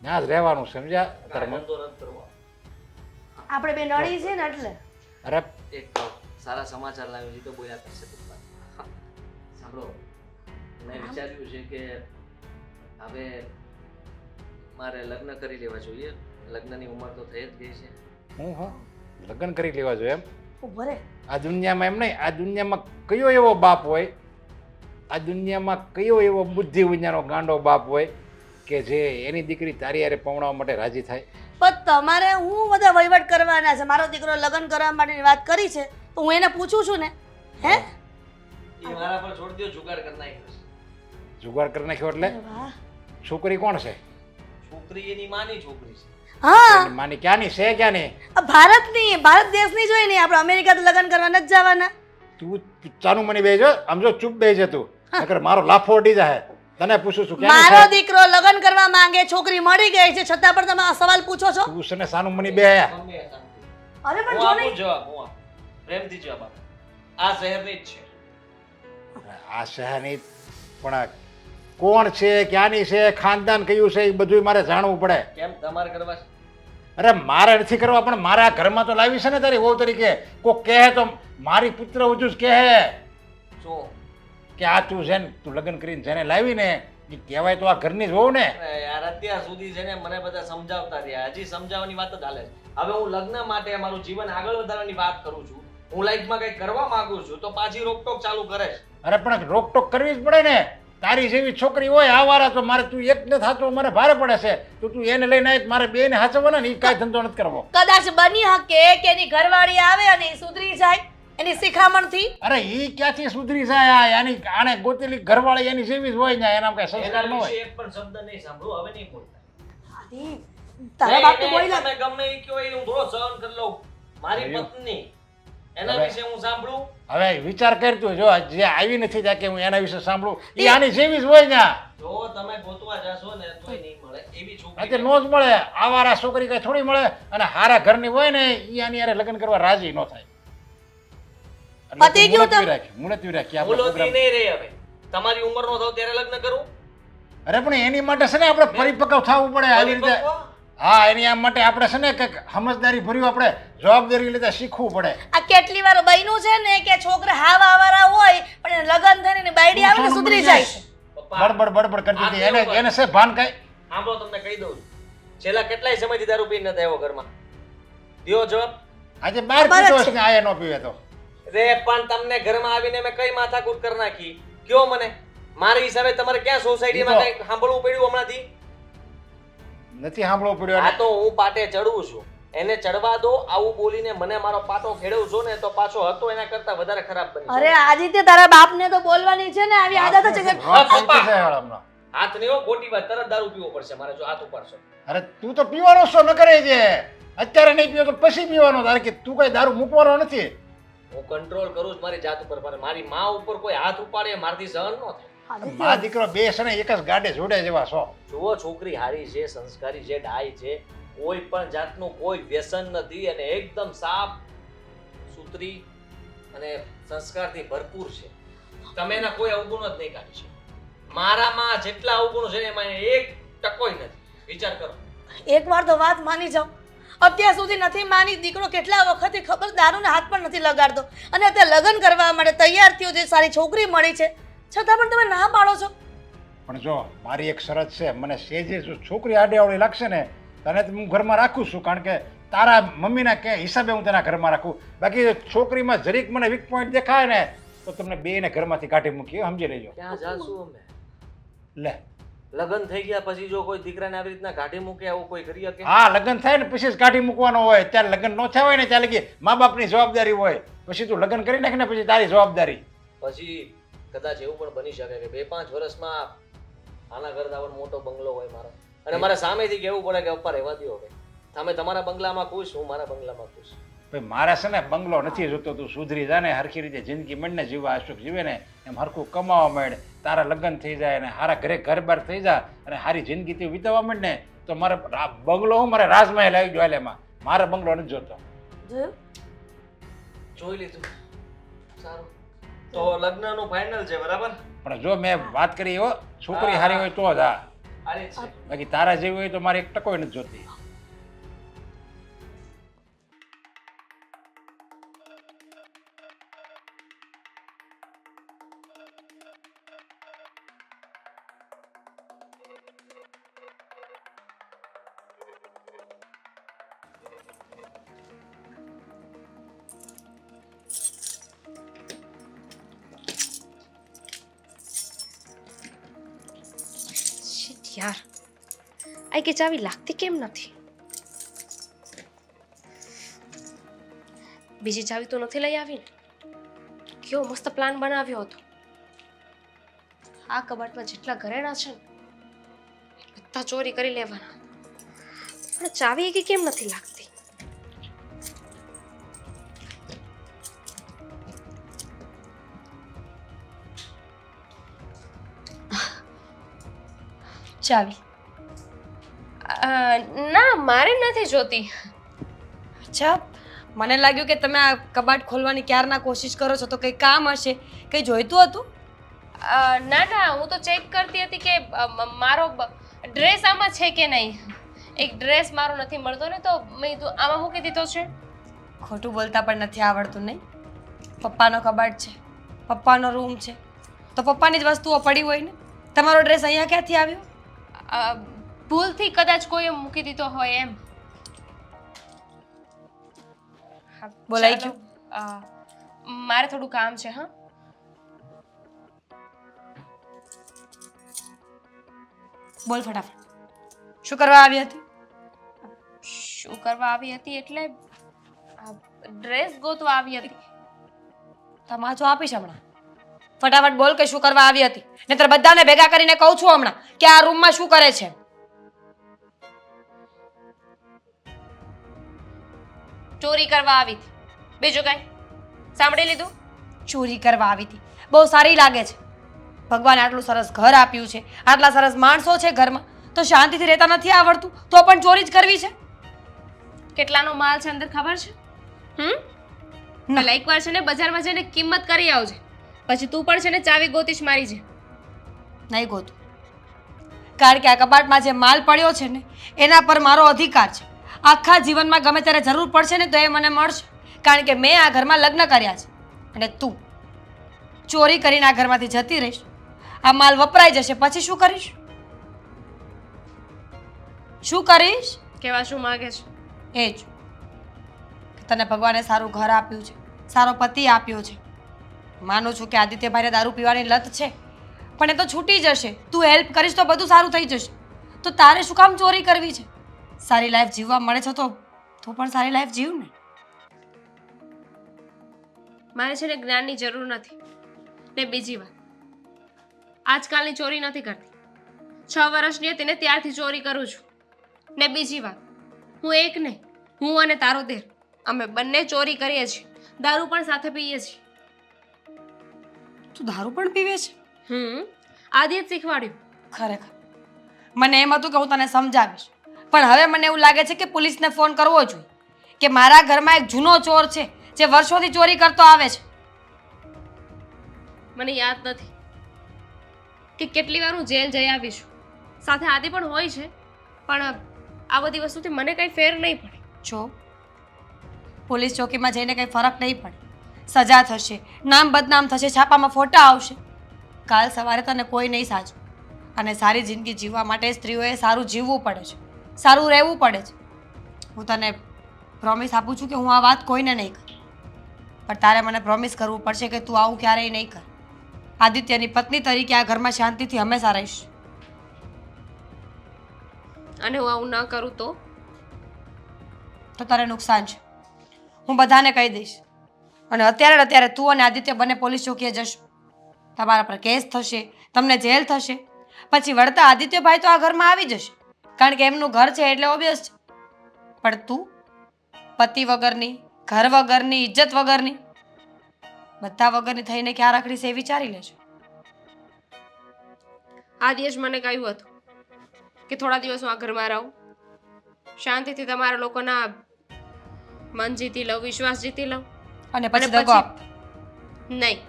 S6: ત્યાં જ રહેવાનું છે, સમજ્યા? તારા
S2: કાંઈ ધંધો નથી કરવો.
S3: આપણે બે નડી છે ને એટલે.
S6: અરે
S2: એક સારા સમાચાર લાવ્યો છે તો બોલ્યા કરશે પપ્પા. સાંભળો, મેં વિચાર્યું છે કે હવે મારે લગ્ન કરી લેવા જોઈએ. લગ્નની ઉંમર તો થઈ જ ગઈ છે.
S6: હું હા લગ્ન કરી લેવા જોઈએ એમ?
S3: ઉભો રે,
S6: આ દુનિયામાં એમ નહીં, આ દુનિયામાં કયો એવો બાપ હોય, આ દુનિયામાં કયો એવો બુદ્ધિ વિજ્ઞાનો ગાંડો બાપ હોય કે જે એની દીકરી તારી હારે પવણાવવા માટે રાજી થાય?
S3: પણ તમારે હું બધા વહીવટ કરવાના છે. મારો દીકરો લગ્ન કરવા માટેની વાત કરી છે તો હું એને પૂછું છું ને. હે
S2: એ મારા પર છોડ દો, જુગાડ કરી નાખ્યો છે.
S6: જુગાડ કરી નાખ્યો એટલે?
S3: વાહ.
S6: છોકરી કોણ છે?
S2: છોકરી એની માની છોકરી છે.
S3: હા,
S6: એની માની ક્યાંની છે? ક્યાંની?
S3: આ ભારતની, ભારત દેશની જોઈ નહીં. આપણે અમેરિકા તો લગ્ન કરવા નથી જવાના.
S6: તું ચાનું મની બેજો, આમ જો ચૂપ બેસે તું, નકર મારો લાફો અડી જાય. તને પૂછું છું ક્યાંની
S3: મારો
S6: છે?
S3: દીકરો લગ્ન કરવા માંગે, છોકરી મળી ગઈ છે, છતાં પણ તમે આ સવાલ પૂછો છો.
S6: તું છે ને સાનું મની બે આયા.
S2: મમ્મી એ શાંતિ.
S3: અરે પણ
S2: હું
S3: જો
S2: આપું
S3: નહીં.
S2: જવાબ, હું આપું. પ્રેમથી જવાબ આપું. આ શહેરની જ છે.
S6: આ શહેરની પણ આ કોણ છે, ક્યાંની છે, ખાનદાન કયું છે, એ બધું મારે જાણવું પડે.
S2: કેમ તમારે કરવા છે?
S6: અરે મારે નથી કરવા, પણ મારા ઘરમાં તો લાવી છે ને તારી વહુ તરીકે. કોક કહે તો મારી પુત્ર વજુ જ કહે
S2: શું?
S6: કે આ તું છે ને તું લગ્ન કરીને જેને લાવી ને એ કહેવાય તો આ ઘરની જ વહુ ને.
S2: અરે યાર, અત્યાર સુધી છે ને મને બધા સમજાવતા રહ્યા, હજી સમજાવવાની વાત જ હાલે છે. હવે હું લગ્ન માટે મારું જીવન આગળ વધારવાની વાત કરું છું, હું લાઈફમાં કંઈક કરવા માંગુ છું તો પાછી રોકટોક ચાલુ કરે છે.
S6: અરે પણ રોકટોક કરવી જ પડે ને. તારી જેવી છોકરી હોય આવારા તો મારે તું એક ને થાતો મારે ભારે પડે છે. તો તું એને લઈને આવી મારે બે ને હાચવવાના ને એ કાંઈ ધંધો નથી કરવો.
S3: કદાચ બની શકે કે એની ઘરવાળી આવે અને એ સુધરી જાય એની શિખામણથી.
S6: અરે ઈ ક્યાંથી સુધરી જાય? આની આને ગોતેલી ઘરવાળી એની જેવી જ હોય ને, એના કઈ સંસ્કાર ન
S2: એના
S6: હોય.
S2: વિશે એક પણ શબ્દ નહીં સાંભળું, હવે નહીં બોલતા.
S3: આદિ, તારા બાપ તો બોલી
S2: તમે ગમે એ કયો એ હું થોડો સહન કરી લઉં. મારી પત્ની, એના
S6: હવે-
S2: વિશે હું સાંભળું.
S6: હવે વિચાર કરતું જો જે આવી નથી ત્યાં કે હું એના વિશે સાંભળું, એ આની જેવી જ હોય ને.
S2: જો તમે ગોતવા જાશો ને તોય નહીં મળે એવી
S6: આ તે
S2: છોકરી.
S6: નો જ મળે. આવારા છોકરી કઈ થોડી મળે. અને હારા ઘરની હોય ને એ આની હારે લગ્ન કરવા રાજી ન થાય. એટલે
S3: પતી
S6: તું
S3: ગયું
S6: મુલતવી
S3: તમે?
S6: રાખ, મુલતવી રાખી આપણે
S2: મુલતવી
S6: program.
S2: નહીં રહી હવે. તમારી ઉંમરનો થાવ ત્યારે લગ્ન કરું.
S6: અરે પણ એની માટે છે ને આપણે પરિપક્વ થવું પડે આવી રીતે.
S2: પરિપક્વ?
S6: હા, એની આ માટે આપણે છે ને કંઈક સમજદારી ભર્યું આપણે જવાબદારી લેતા શીખવું પડે.
S3: આ કેટલી વાર બન્યું છે ને કે છોકરા હાવા આવારા હોય પણ એને લગ્ન થઈને એની બાયડી આવે ને
S6: તું
S3: સુધરી
S6: સમજી
S3: જાય
S6: જઈશ.
S3: છે.
S2: પપ્પા,
S6: બડબડ બડબડ કરતી હતી. એને
S2: આ
S6: એને છે ભાન કઈ?
S2: સાંભળો, તમને કહી દઉં છું. છેલ્લા કેટલાય સમયથી દારૂ પીને નથી આવ્યો ઘરમાં. દ્યો જવાબ.
S6: આજે બાર
S3: ખબર જ
S6: પીતો
S3: છે.
S6: હશે ને આયા ન પીવે તો.
S2: રે પણ તમને ઘરમાં આવીને મેં કઈ માથાકૂટ કરી નાખી? કયો મને. મારી હિસાબે તમારે ક્યાં સોસાયટીમાં કઈ સાંભળવું પડ્યું હમણાંથી?
S6: નથી સાંભળવું પડ્યું
S2: આ
S6: એને.
S2: તો હું પાટે ચડું છું. એને ચડવા દો. આવું બોલીને મને મારો પાટો ખેડવજો ને તો પાછો હતો એના કરતા વધારે ખરાબ બની
S3: અરે આદિત્ય તારા બાપને તો બોલવાની છે ને આવી આદત છે કે
S6: રોજ શાંતિ છે યાર હમણાં.
S2: હાથ નહીં હો, ખોટી વાત. તરત દારૂ પીવો પડશે મારે જો હાથ ઉપાડશો.
S6: અરે તું તો પીવાનો શો ન કરે છે. અત્યારે નહીં પીવો તો પછી પીવાનો. તારે કે તું કઈ દારૂ મૂકવાનો નથી.
S2: હું કંટ્રોલ કરું છું મારી જાત ઉપર, પણ મારી માં ઉપર કોઈ હાથ ઉપાડે મારથી સહન ન થાય.
S6: મા દીકરો બે છે ને એક જ ગાડે જોડે જેવા છો.
S2: જુઓ, છોકરી હારી છે, સંસ્કારી છે, ડાય છે, કોઈ પણ જાતનું કોઈ વ્યસન નથી અને એકદમ સાફ સુથરી અને સંસ્કારથી ભરપૂર છે. તમે એના કોઈ અવગુણો જ નહીં કાઢી શકો. મારામાં જેટલા અવગુણો છે એમાં એક ટકોય નથી. વિચાર કરો.
S3: એકવાર તો વાત માની જાઓ. અત્યાર સુધી નથી માની. દીકરો કેટલા વખતથી ખબર દારૂને હાથ પણ નથી લગાડતો અને અત્યારે લગ્ન કરવા માટે તૈયાર થયો છે, સારી છોકરી મળી છે, છતાં પણ તમે ના પાડો છો.
S6: પણ જો મારી એક શરત છે, મને સેજે જો છોકરી આડેવડી લાગશે ને તને તો હું ઘરમાં રાખું છું. કારણ કે તારા મમ્મીના કે હિસાબે હું તેના ઘરમાં રાખું. બાકી છોકરીમાં જરીક મને વીક પોઈન્ટ દેખાય ને તો તમને બેને ઘરમાંથી કાઢી મૂકી, સમજી લેજો.
S2: ક્યાં જાશું અમે?
S6: લે
S2: લગ્ન થઈ ગયા પછી જો કોઈ દીકરાને આવી રીતના કાઢી મૂકે આવું કોઈ કરી શકે?
S6: હા, લગ્ન થાય ને પછી જ કાઢી મૂકવાનો હોય. ત્યારે લગ્ન ન થયા હોય ને ત્યારે કે મા બાપની જવાબદારી હોય. પછી તું લગ્ન કરી નાખ ને પછી તારી જવાબદારી.
S2: પછી કદાચ એવું પણ બની શકે કે 2-5 વર્ષમાં આના કરતા પણ મોટો બંગલો હોય મારો અને મારે સામેથી કહેવું પડે કે પપ્પા રહેવા દો હવે. તમે તમારા બંગલામાં ખુશ, હું મારા બંગલામાં ખુશ.
S6: ભાઈ મારે છે ને બંગલો નથી જોતો. તું સુધરી જા ને, હરખી રીતે જિંદગી મળને જીવવા અશુક જીવે ને એમ હરખું કમાવા માંડ, તારા લગ્ન થઈ જાય ને હારા ઘરે ઘર બાર થઈ જાય અને સારી જિંદગી તું વિતાવવા માંડ ને તો મારે બંગલો હું મારે રાજમહેલ આવી ગયો. એમાં મારે બંગલો નથી જોતો.
S3: જોયું?
S2: જોઈ લીધું. સારું, તો લગ્નનું ફાઇનલ છે, બરાબર?
S6: પણ જો મેં વાત કરી હો, છોકરી સારી હોય તો જ. હા,
S2: સારી જ છે.
S6: બાકી તારા જેવી હોય તો મારે એક ટકોય નથી જોતી.
S1: શિટ યાર, આ કે ચાવી લાગતી કેમ નથી? બીજી ચાવી તો નથી લઈ આવી ને? કેવો મસ્ત પ્લાન બનાવ્યો હતો. આ કબાટમાં જેટલા ઘરેણા છે ને બધા ચોરી કરી લેવાના, પણ ચાવી કે કેમ નથી લાગતી?
S4: ચાવી
S1: ના, મારે નથી જોતી.
S4: અચ્છા, મને લાગ્યું કે તમે આ કબાટ ખોલવાની ક્યારના કોશિશ કરો છો તો કંઈ કામ હશે, કંઈ જોઈતું હતું.
S1: ના ના, હું તો ચેક કરતી હતી કે મારો ડ્રેસ આમાં છે કે નહીં. એક ડ્રેસ મારો નથી મળતો ને તો મેં કીધું આમાં મૂકી દીધો છે.
S4: ખોટું બોલતા પણ નથી આવડતું નહીં. પપ્પાનો કબાટ છે, પપ્પાનો રૂમ છે, તો પપ્પાની જ વસ્તુઓ પડી હોય ને. તમારો ડ્રેસ અહીંયા ક્યાંથી આવ્યો?
S1: ભૂલથી કદાચ કોઈએ મૂકી દીધો હોય એમ. હા,
S4: બોલાઈ
S1: ચાલો. મારે થોડું કામ છે. હા,
S4: બોલ ફટાફટ. શું કરવા આવી હતી?
S1: શું કરવા આવી હતી એટલે ડ્રેસ ગોતવા આવી હતી.
S4: તમાચો આપીશ હમણાં. ફટાફટ બોલ કે શું કરવા આવી હતી, નહીંતર બધાને ભેગા કરીને કહું છું હમણાં કે આ રૂમમાં શું કરે છે.
S1: ચોરી કરવા આવી હતી, બીજું કઈ? સાંભળી લીધું?
S4: ચોરી કરવા આવી હતી. બહુ સારી લાગે છે. ભગવાને આટલું સરસ ઘર આપ્યું છે, આટલા સરસ માણસો છે ઘરમાં, તો શાંતિથી રહેતા નથી આવડતું તો પણ ચોરી જ કરવી છે.
S1: કેટલાનો માલ છે અંદર ખબર છે? પેલા એકવાર છે ને બજારમાં જઈને કિંમત કરી આવજે, પછી તું પણ છે ને ચાવી ગોતીશ મારી છે.
S4: નહીં ગોતું, કારણ કે આ કબાટમાં જે માલ પડ્યો છે ને એના પર મારો અધિકાર છે. આખા જીવનમાં ગમે ત્યારે જરૂર પડશે ને તો એ મને મળશે, કારણ કે મેં આ ઘરમાં લગ્ન કર્યા છે. અને તું ચોરી કરીને આ ઘરમાંથી જતી રહીશ, આ માલ વપરાઈ જશે, પછી શું કરીશ? શું કરીશ?
S1: કેવા શું માંગે છે?
S4: એ જ કે તને ભગવાને સારું ઘર આપ્યું છે, સારો પતિ આપ્યો છે. માનું છું કે આદિત્યભાઈને દારૂ પીવાની લત છે, પણ એ તો છૂટી જશે. તું હેલ્પ કરીશ તો બધું સારું થઈ જશે. તો તારે શું કામ ચોરી કરવી છે? સારી લાઈફ જીવવા મળે છે તો તો પણ સારી લાઈફ જીવ ને.
S1: મારે છે ને જ્ઞાનની જરૂર નથી. ને બીજી વાત, આજકાલની ચોરી નથી કરતી. 6 વર્ષની હતી ને ત્યારથી ચોરી કરું છું. ને બીજી વાત, હું એક નહીં, હું અને તારો દેર અમે બંને ચોરી કરીએ છીએ. દારૂ પણ સાથે પીએ છીએ.
S4: તું દારૂ પણ પીવે છે?
S1: આદિએ જ શીખવાડ્યું.
S4: ખરેખર મને એમ હતું કે હું તને સમજાવીશ, પણ હવે મને એવું લાગે છે કે પોલીસને ફોન કરવો જોઈએ કે મારા ઘરમાં એક જૂનો ચોર છે જે વર્ષોથી ચોરી કરતો આવે છે.
S1: મને યાદ નથી કે કેટલી વાર હું જેલ જઈ આવી છું. સાથે આદિ પણ હોય છે, પણ આ બધી વસ્તુથી મને કંઈ ફેર નહીં પડે.
S4: જો પોલીસ ચોકીમાં જઈને કંઈ ફરક નહીં પડે. સજા થશે, નામ બદનામ થશે, છાપામાં ફોટા આવશે. કાલ સવારે તને કોઈ નહીં સાચું. અને સારી જિંદગી જીવવા માટે સ્ત્રીઓએ સારું જીવવું પડે છે, સારું રહેવું પડે છે. હું તને પ્રોમિસ આપું છું કે હું આ વાત કોઈને નહીં કરું, પણ તારે મને પ્રોમિસ કરવું પડશે કે તું આવું ક્યારેય નહીં કર. આદિત્યની પત્ની તરીકે આ ઘરમાં શાંતિથી હંમેશા રહીશ.
S1: અને હું આવું ન કરું
S4: તો તારે નુકસાન છે. હું બધાને કહી દઈશ. અને અત્યારે તું અને આદિત્ય બંને પોલીસ ચોકીએ જશો. તમારા પર કેસ થશે, તમને જેલ થશે. પછી વળતા આદિત્યભાઈ તો આ ઘરમાં આવી જશે, કારણ કે એમનું ઘર છે એટલે ઓબ્વિયસ છે. પણ તું પતિ વગરની, ઘર વગરની, ઇજ્જત વગરની, બધા વગરની થઈને ક્યાં રખડીશ એ વિચારી લેજો.
S1: આદિએ જ મને કહ્યું હતું કે થોડા દિવસ હું આ ઘરમાં રહું, શાંતિથી તમારા લોકોના મન જીતી લઉં, વિશ્વાસ જીતી લઉં.
S4: અને પછી દગો આપ.
S1: નહીં,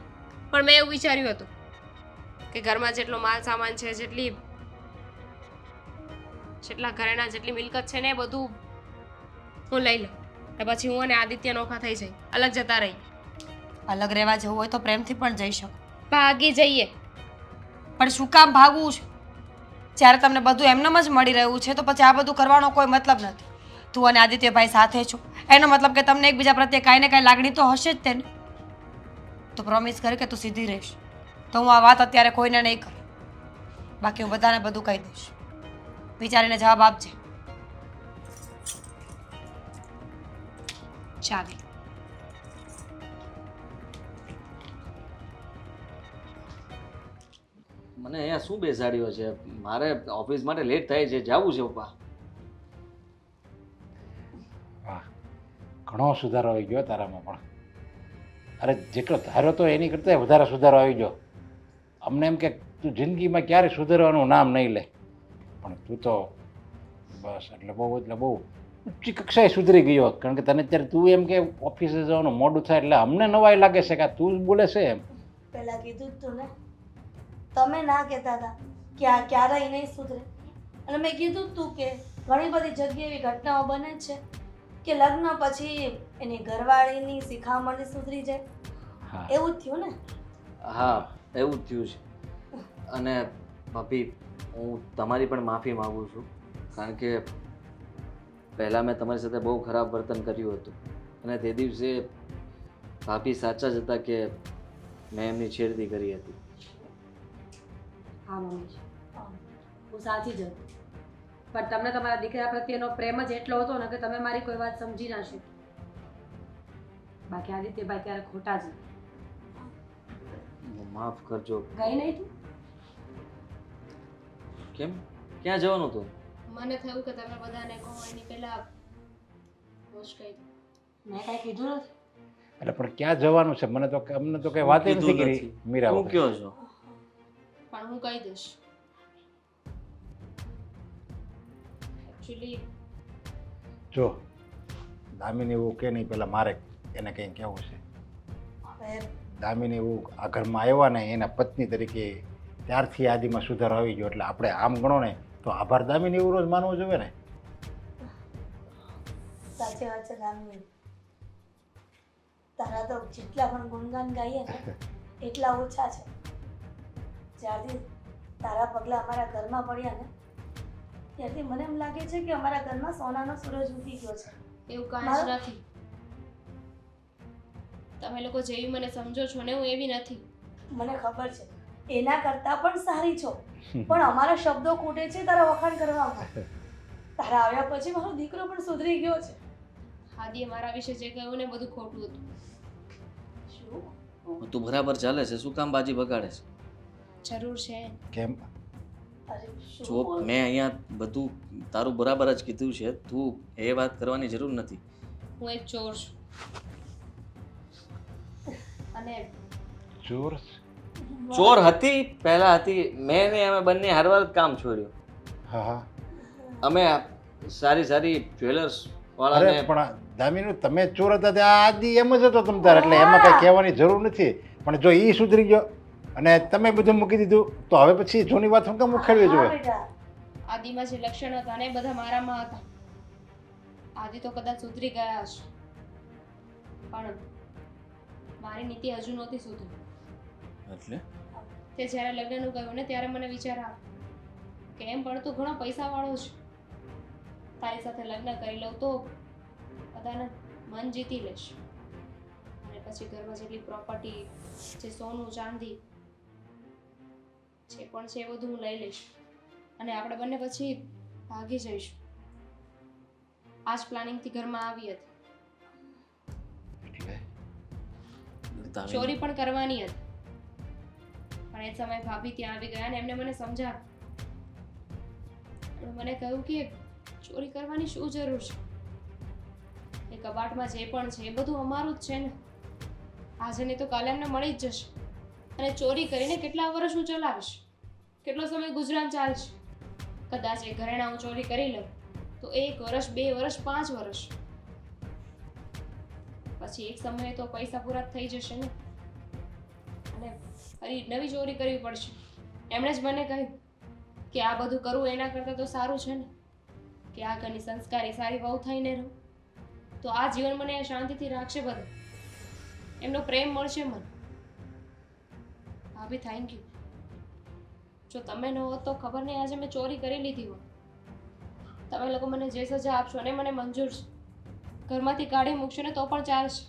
S1: પણ મેં એવું વિચાર્યું હતું કે ઘરમાં જેટલો માલ સામાન છે, જેટલા ઘરેણા, જેટલી મિલકત છે ને એ બધું હું લઈ લઉં. ને પછી હું અને આદિત્ય નોખા થઈ જઈએ, અલગ જતા રહીએ.
S4: અલગ રહેવા જવું હોય તો પ્રેમથી પણ જઈ શકો.
S1: ભાગી જઈએ.
S4: પણ શું કામ ભાગવું છે? જ્યારે તમને બધું એમનેમ જ મળી રહ્યું છે તો પછી આ બધું કરવાનો કોઈ મતલબ નથી. તું અને આદિત્યભાઈ સાથે છો એનો મતલબ કે તમને એકબીજા પ્રત્યે કાંઈ ને કાંઈ લાગણી તો હશે જ તેને. તો પ્રોમિસ કરે કે તું સીધી રહીશ. તો હું આ વાત અત્યારે કોઈને નહીં કરું, બાકી હું બધાને બધું કહી દઈશ. વિચારીને જવાબ આપજે. ચાલે.
S2: મને અહીંયા શું બેસાડ્યો છે? મારે ઓફિસ માટે લેટ થાય છે, જવું છે પપ્પા.
S6: વાહ, ઘણો સુધારો આવી ગયો તારામાં પણ. અરે જેટલો ધારો તો એની કરતાં વધારે સુધારો આવી ગયો. અમને એમ કે તું જિંદગીમાં ક્યારે સુધારવાનું નામ નહીં લે, પણ તું તો બસ બહુ ઊંચી કક્ષાએ સુધરી ગયો. કારણ કે તને અત્યારે તું એમ કે ઓફિસે જવાનું મોડું થાય એટલે અમને નવાઈ લાગે છે કે તું જ બોલે છે એમ.
S3: પહેલા કીધું જ તું ને, તમે ના કહેતા હતા કે આ ક્યારેય નહીં સુધરે. અને મેં કીધું જ તું કે ઘણી બધી જગ્યાએ એવી ઘટનાઓ બને જ છે કે લગ્ન પછી એની ઘરવાળીની શિખામણથી સુધરી જાય.
S6: હા,
S3: એવું જ થયું ને?
S2: હા, એવું જ થયું છે. અને ભાભી, હું તમારી પણ માફી માગું છું, કારણ કે પહેલાં મેં તમારી સાથે બહુ ખરાબ વર્તન કર્યું હતું. અને તે દિવસે ભાભી સાચા જ હતા કે મેં એમની છેડતી કરી હતી.
S4: હા મમ્મી, હું સાચી જ હતી. પણ તમને તમારા દીકરા પ્રત્યેનો પ્રેમ જ એટલો હતો ને કે તમે મારી કોઈ વાત સમજી ના શકો. બાકી આદિત્યભાઈ ત્યારે ખોટા જ
S2: માફ કરજો.
S4: ગઈ નહીં તું?
S2: કેમ? ક્યાં જવાનું હતું?
S1: મને થયું કે તમે બધાને કહો એની પહેલા હોશ કહી દઉં.
S4: મેં કાંઈ કીધું નથી.
S6: એટલે પણ ક્યાં જવાનું છે? અમને તો કઈ વાત નથી કરી મીરા.
S2: શું કહો છો?
S1: પણ હું કહી દઈશ. એકચ્યુઅલી
S6: જો દામિની એવું કે નહીં, પેલા મારે એને કંઈ કહેવું છે.
S3: હવે
S6: દામિની એવું આ ઘરમાં આવ્યા ને એના પત્ની તરીકે ત્યારથી આદિમાં સુધારો આવી ગયો. એટલે આપણે આમ ગણો ને તો આભાર દામિની એવું રોજ માનવો જોઈએ ને.
S3: સાચી વાત છે દામિની. તારા તો જેટલા પણ ગુણગાન ગાઈએ ને એટલા ઓછા છે. જ્યારથી તારા પગલા અમારા ઘરમાં પડ્યા ને ત્યારથી મને એમ લાગે છે કે અમારા ઘરમાં સોનાનો સૂરજ ઉગી ગયો છે.
S1: એવું કાંઈ જ નથી. તમે લોકો જેવી મને સમજો છો ને હું એવી નથી.
S3: મને ખબર છે એના કરતાં પણ સારી છો, પણ અમારા શબ્દો ખૂટે છે તારા વખાણ કરવામાં. તારા આવ્યા પછી મારો દીકરો પણ સુધરી ગયો છે.
S1: આદિએ મારા વિશે જે કહ્યું ને બધું ખોટું હતું.
S3: શું
S2: તું બરાબર ચાલે છે, શું કામ બાજી બગાડે છે?
S1: જરૂર છે.
S6: કેમ
S3: અરે શું
S2: જો
S3: બોલ-
S2: મેં અહીંયા બધું તારું બરાબર જ કીધું છે, તું એ વાત કરવાની જરૂર નથી.
S1: હું એક ચોર છું અને
S6: ચોર
S2: ચોર હતી, પહેલા હતી, મેં ને અમે બંને હારવાર જ કામ છોડ્યું.
S6: હા હા
S2: અમે સારી સારી જ્વેલર્સ
S6: અરે
S2: વાળાને
S6: પણ દામિનુ તમે ચોર હતા ત્યાં આદિ એમ જ હતો તમ તાર, એટલે એમાં કઈ કહેવાની જરૂર નથી. પણ જો ઈ સુધરી ગયો અને તમે બધું મૂકી દીધું તો હવે પછી જૂની વાત હું કેમ ઉખેડવી
S3: હા,
S6: જોઈએ?
S3: બેટા.
S1: આદિમાં જે લક્ષણ હતા ને એ બધા મારામાં હતા. આદિ તો કદાચ સુધરી ગયા હશે પણ મારી નીતિ હજુ નહોતી સુધરી.
S2: એટલે
S1: તે જ્યારે લગ્નનું કહ્યું ને ત્યારે મને વિચાર આવ્યો કે એમ પણ તું ઘણો પૈસાવાળો છે, તારી સાથે લગ્ન કરી લઉં તો બધાને મન જીતી લઈશ અને પછી ઘરમાં જેટલી પ્રોપર્ટી, જે સોનું ચાંદી જે પણ છે એ બધું હું લઈ લઈશ અને આપણે બંને પછી ભાગી જઈશું. આ જ પ્લાનિંગથી ઘરમાં આવી હતી.
S6: એટલે
S2: દામિની,
S1: ચોરી પણ કરવાની હતી પણ એ સમયે ભાભી ત્યાં આવી ગયા અને એમને મને સમજાવ્યું. એમણે મને કહ્યું કે ચોરી કરવાની શું જરૂર છે, એ કબાટમાં જે પણ છે એ બધું અમારું જ છે ને, આજે નહીં તો કાલે એમને મળી જ જશે અને ચોરી કરીને કેટલા વર્ષ હું ચલાવીશ, કેટલો સમય ગુજરાન ચાલશે. કદાચ એ ઘરેણા હું ચોરી કરી લઉં તો 1 વર્ષ, 2 વર્ષ, 5 વર્ષ પછી એક સમયે તો પૈસા પૂરા થઈ જશે ને અને ફરી નવી ચોરી કરવી પડશે. એમણે જ મને કહ્યું કે આ બધું કરવું એના કરતાં તો સારું છે ને કે આ ઘરની સંસ્કારી સારી વહુ થઈને રહું તો આ જીવન મને શાંતિથી રાખશે બધું, એમનો પ્રેમ મળશે મને. ભાભી થેન્ક યુ. જો તમે ન હોત તો ખબર નહીં આજે મેં ચોરી કરી લીધી હોત. તમે લોકો મને જે સજા આપશો ને મને મંજૂર છે, ઘરમાંથી કાઢી મૂકશો ને તો પણ ચાલશે.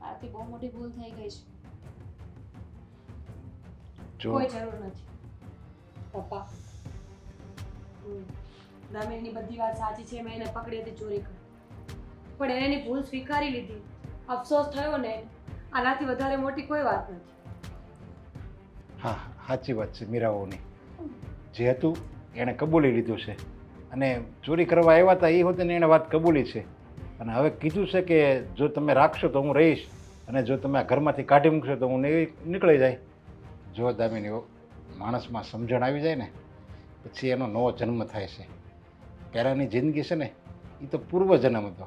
S1: આથી બહુ મોટી ભૂલ થઈ ગઈ છે.
S6: જો
S4: કોઈ જરૂર નથી પપ્પા. દામિનીની બધી વાત સાચી છે, મેં એને પકડી હતી ચોરી કરી પણ એને એની ભૂલ સ્વીકારી લીધી. અફસોસ થયો ને આનાથી વધારે મોટી કોઈ વાત નથી.
S6: હા સાચી વાત છે મીરાઓની. જે હતું એણે કબૂલી લીધું છે અને ચોરી કરવા આવ્યા હતા એ હોતે ને એણે વાત કબૂલી છે અને હવે કીધું છે કે જો તમે રાખશો તો હું રહીશ અને જો તમે આ ઘરમાંથી કાઢી મૂકશો તો હું નીકળી જાય. જો દામિની માણસમાં સમજણ આવી જાય ને પછી એનો નવો જન્મ થાય છે. પહેલાંની જિંદગી છે ને એ તો પૂર્વજન્મ હતો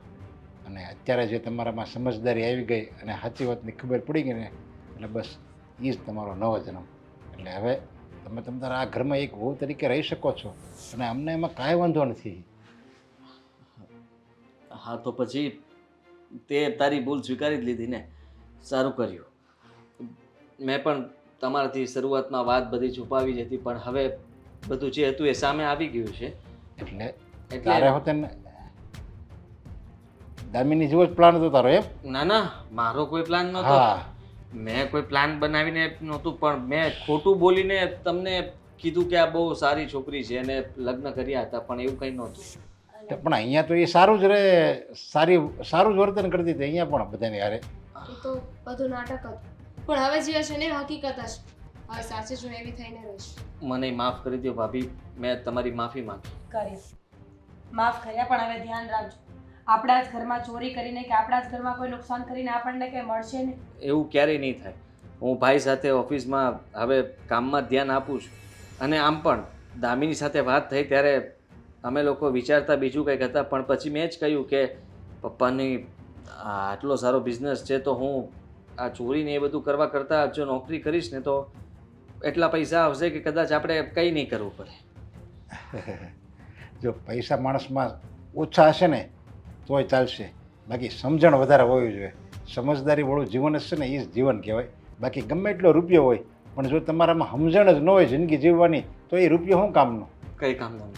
S6: અને અત્યારે જે તમારામાં સમજદારી આવી ગઈ અને સાચી વાતની ખબર પડી ગઈ ને એટલે બસ એ જ તમારો નવો જન્મ. એટલે હવે તમે તમારા આ ઘરમાં એક વહુ તરીકે રહી શકો છો અને અમને એમાં કાંઈ વાંધો નથી.
S2: હા તો પછી તે તારી ભૂલ સ્વીકારી જ લીધી ને, સારું કર્યું. મેં પણ તમારાથી શરૂઆતમાં વાત બધી છુપાવી જ હતી પણ હવે બધું જે હતું એ સામે આવી ગયું છે.
S6: એટલે
S2: એટલે
S6: તારે હોતે ને દામિની જેવો જ પ્લાન હતો તારો એમ?
S2: ના ના, મારો કોઈ પ્લાન નહોતો.
S6: હા
S2: મેં કોઈ પ્લાન બનાવીને નહોતું પણ મેં ખોટું બોલીને તમને કીધું કે આ બહુ સારી છોકરી છે અને લગ્ન કર્યા હતા પણ એવું કંઈ નહોતું.
S6: તો પણ અહીંયા તો એ સારું જ રહે, સારું જ વર્તન કરતી હતી અહીંયા પણ બધાને યારે.
S1: એ તો બધું નાટક હતું પણ હવે જે હશે ને એ હકીકત હશે. હવે સાચે જો એવી થઈને રહીશ.
S2: મને માફ કરી દો ભાભી, મેં તમારી માફી માંગી.
S4: કર્યા માફ કર્યા પણ હવે ધ્યાન રાખજો, આપણા જ ઘરમાં ચોરી કરીને કે આપણા જ ઘરમાં કોઈ નુકસાન કરીને આપણને કંઈ મળશે ને.
S2: એવું ક્યારેય નહીં થાય. હું ભાઈ સાથે ઓફિસમાં હવે કામમાં ધ્યાન આપું છું અને આમ પણ દામિની સાથે વાત થઈ ત્યારે અમે લોકો વિચારતા બીજું કંઈક હતા પણ પછી મેં જ કહ્યું કે પપ્પાની આટલો સારો બિઝનેસ છે તો હું આ ચોરીને એ બધું કરવા કરતાં જો નોકરી કરીશ ને તો એટલા પૈસા આવશે કે કદાચ આપણે કંઈ નહીં કરવું પડે.
S6: જો પૈસા માણસમાં ઓછા હશે ને તોય ચાલશે, બાકી સમજણ વધારે હોવી જોઈએ. સમજદારીવાળું જીવન જ છે ને એ જ જીવન કહેવાય. બાકી ગમે એટલો રૂપિયો હોય પણ જો તમારામાં સમજણ જ ન હોય જિંદગી જીવવાની તો એ રૂપિયો શું કામનો?
S2: કંઈ કામ નહીં.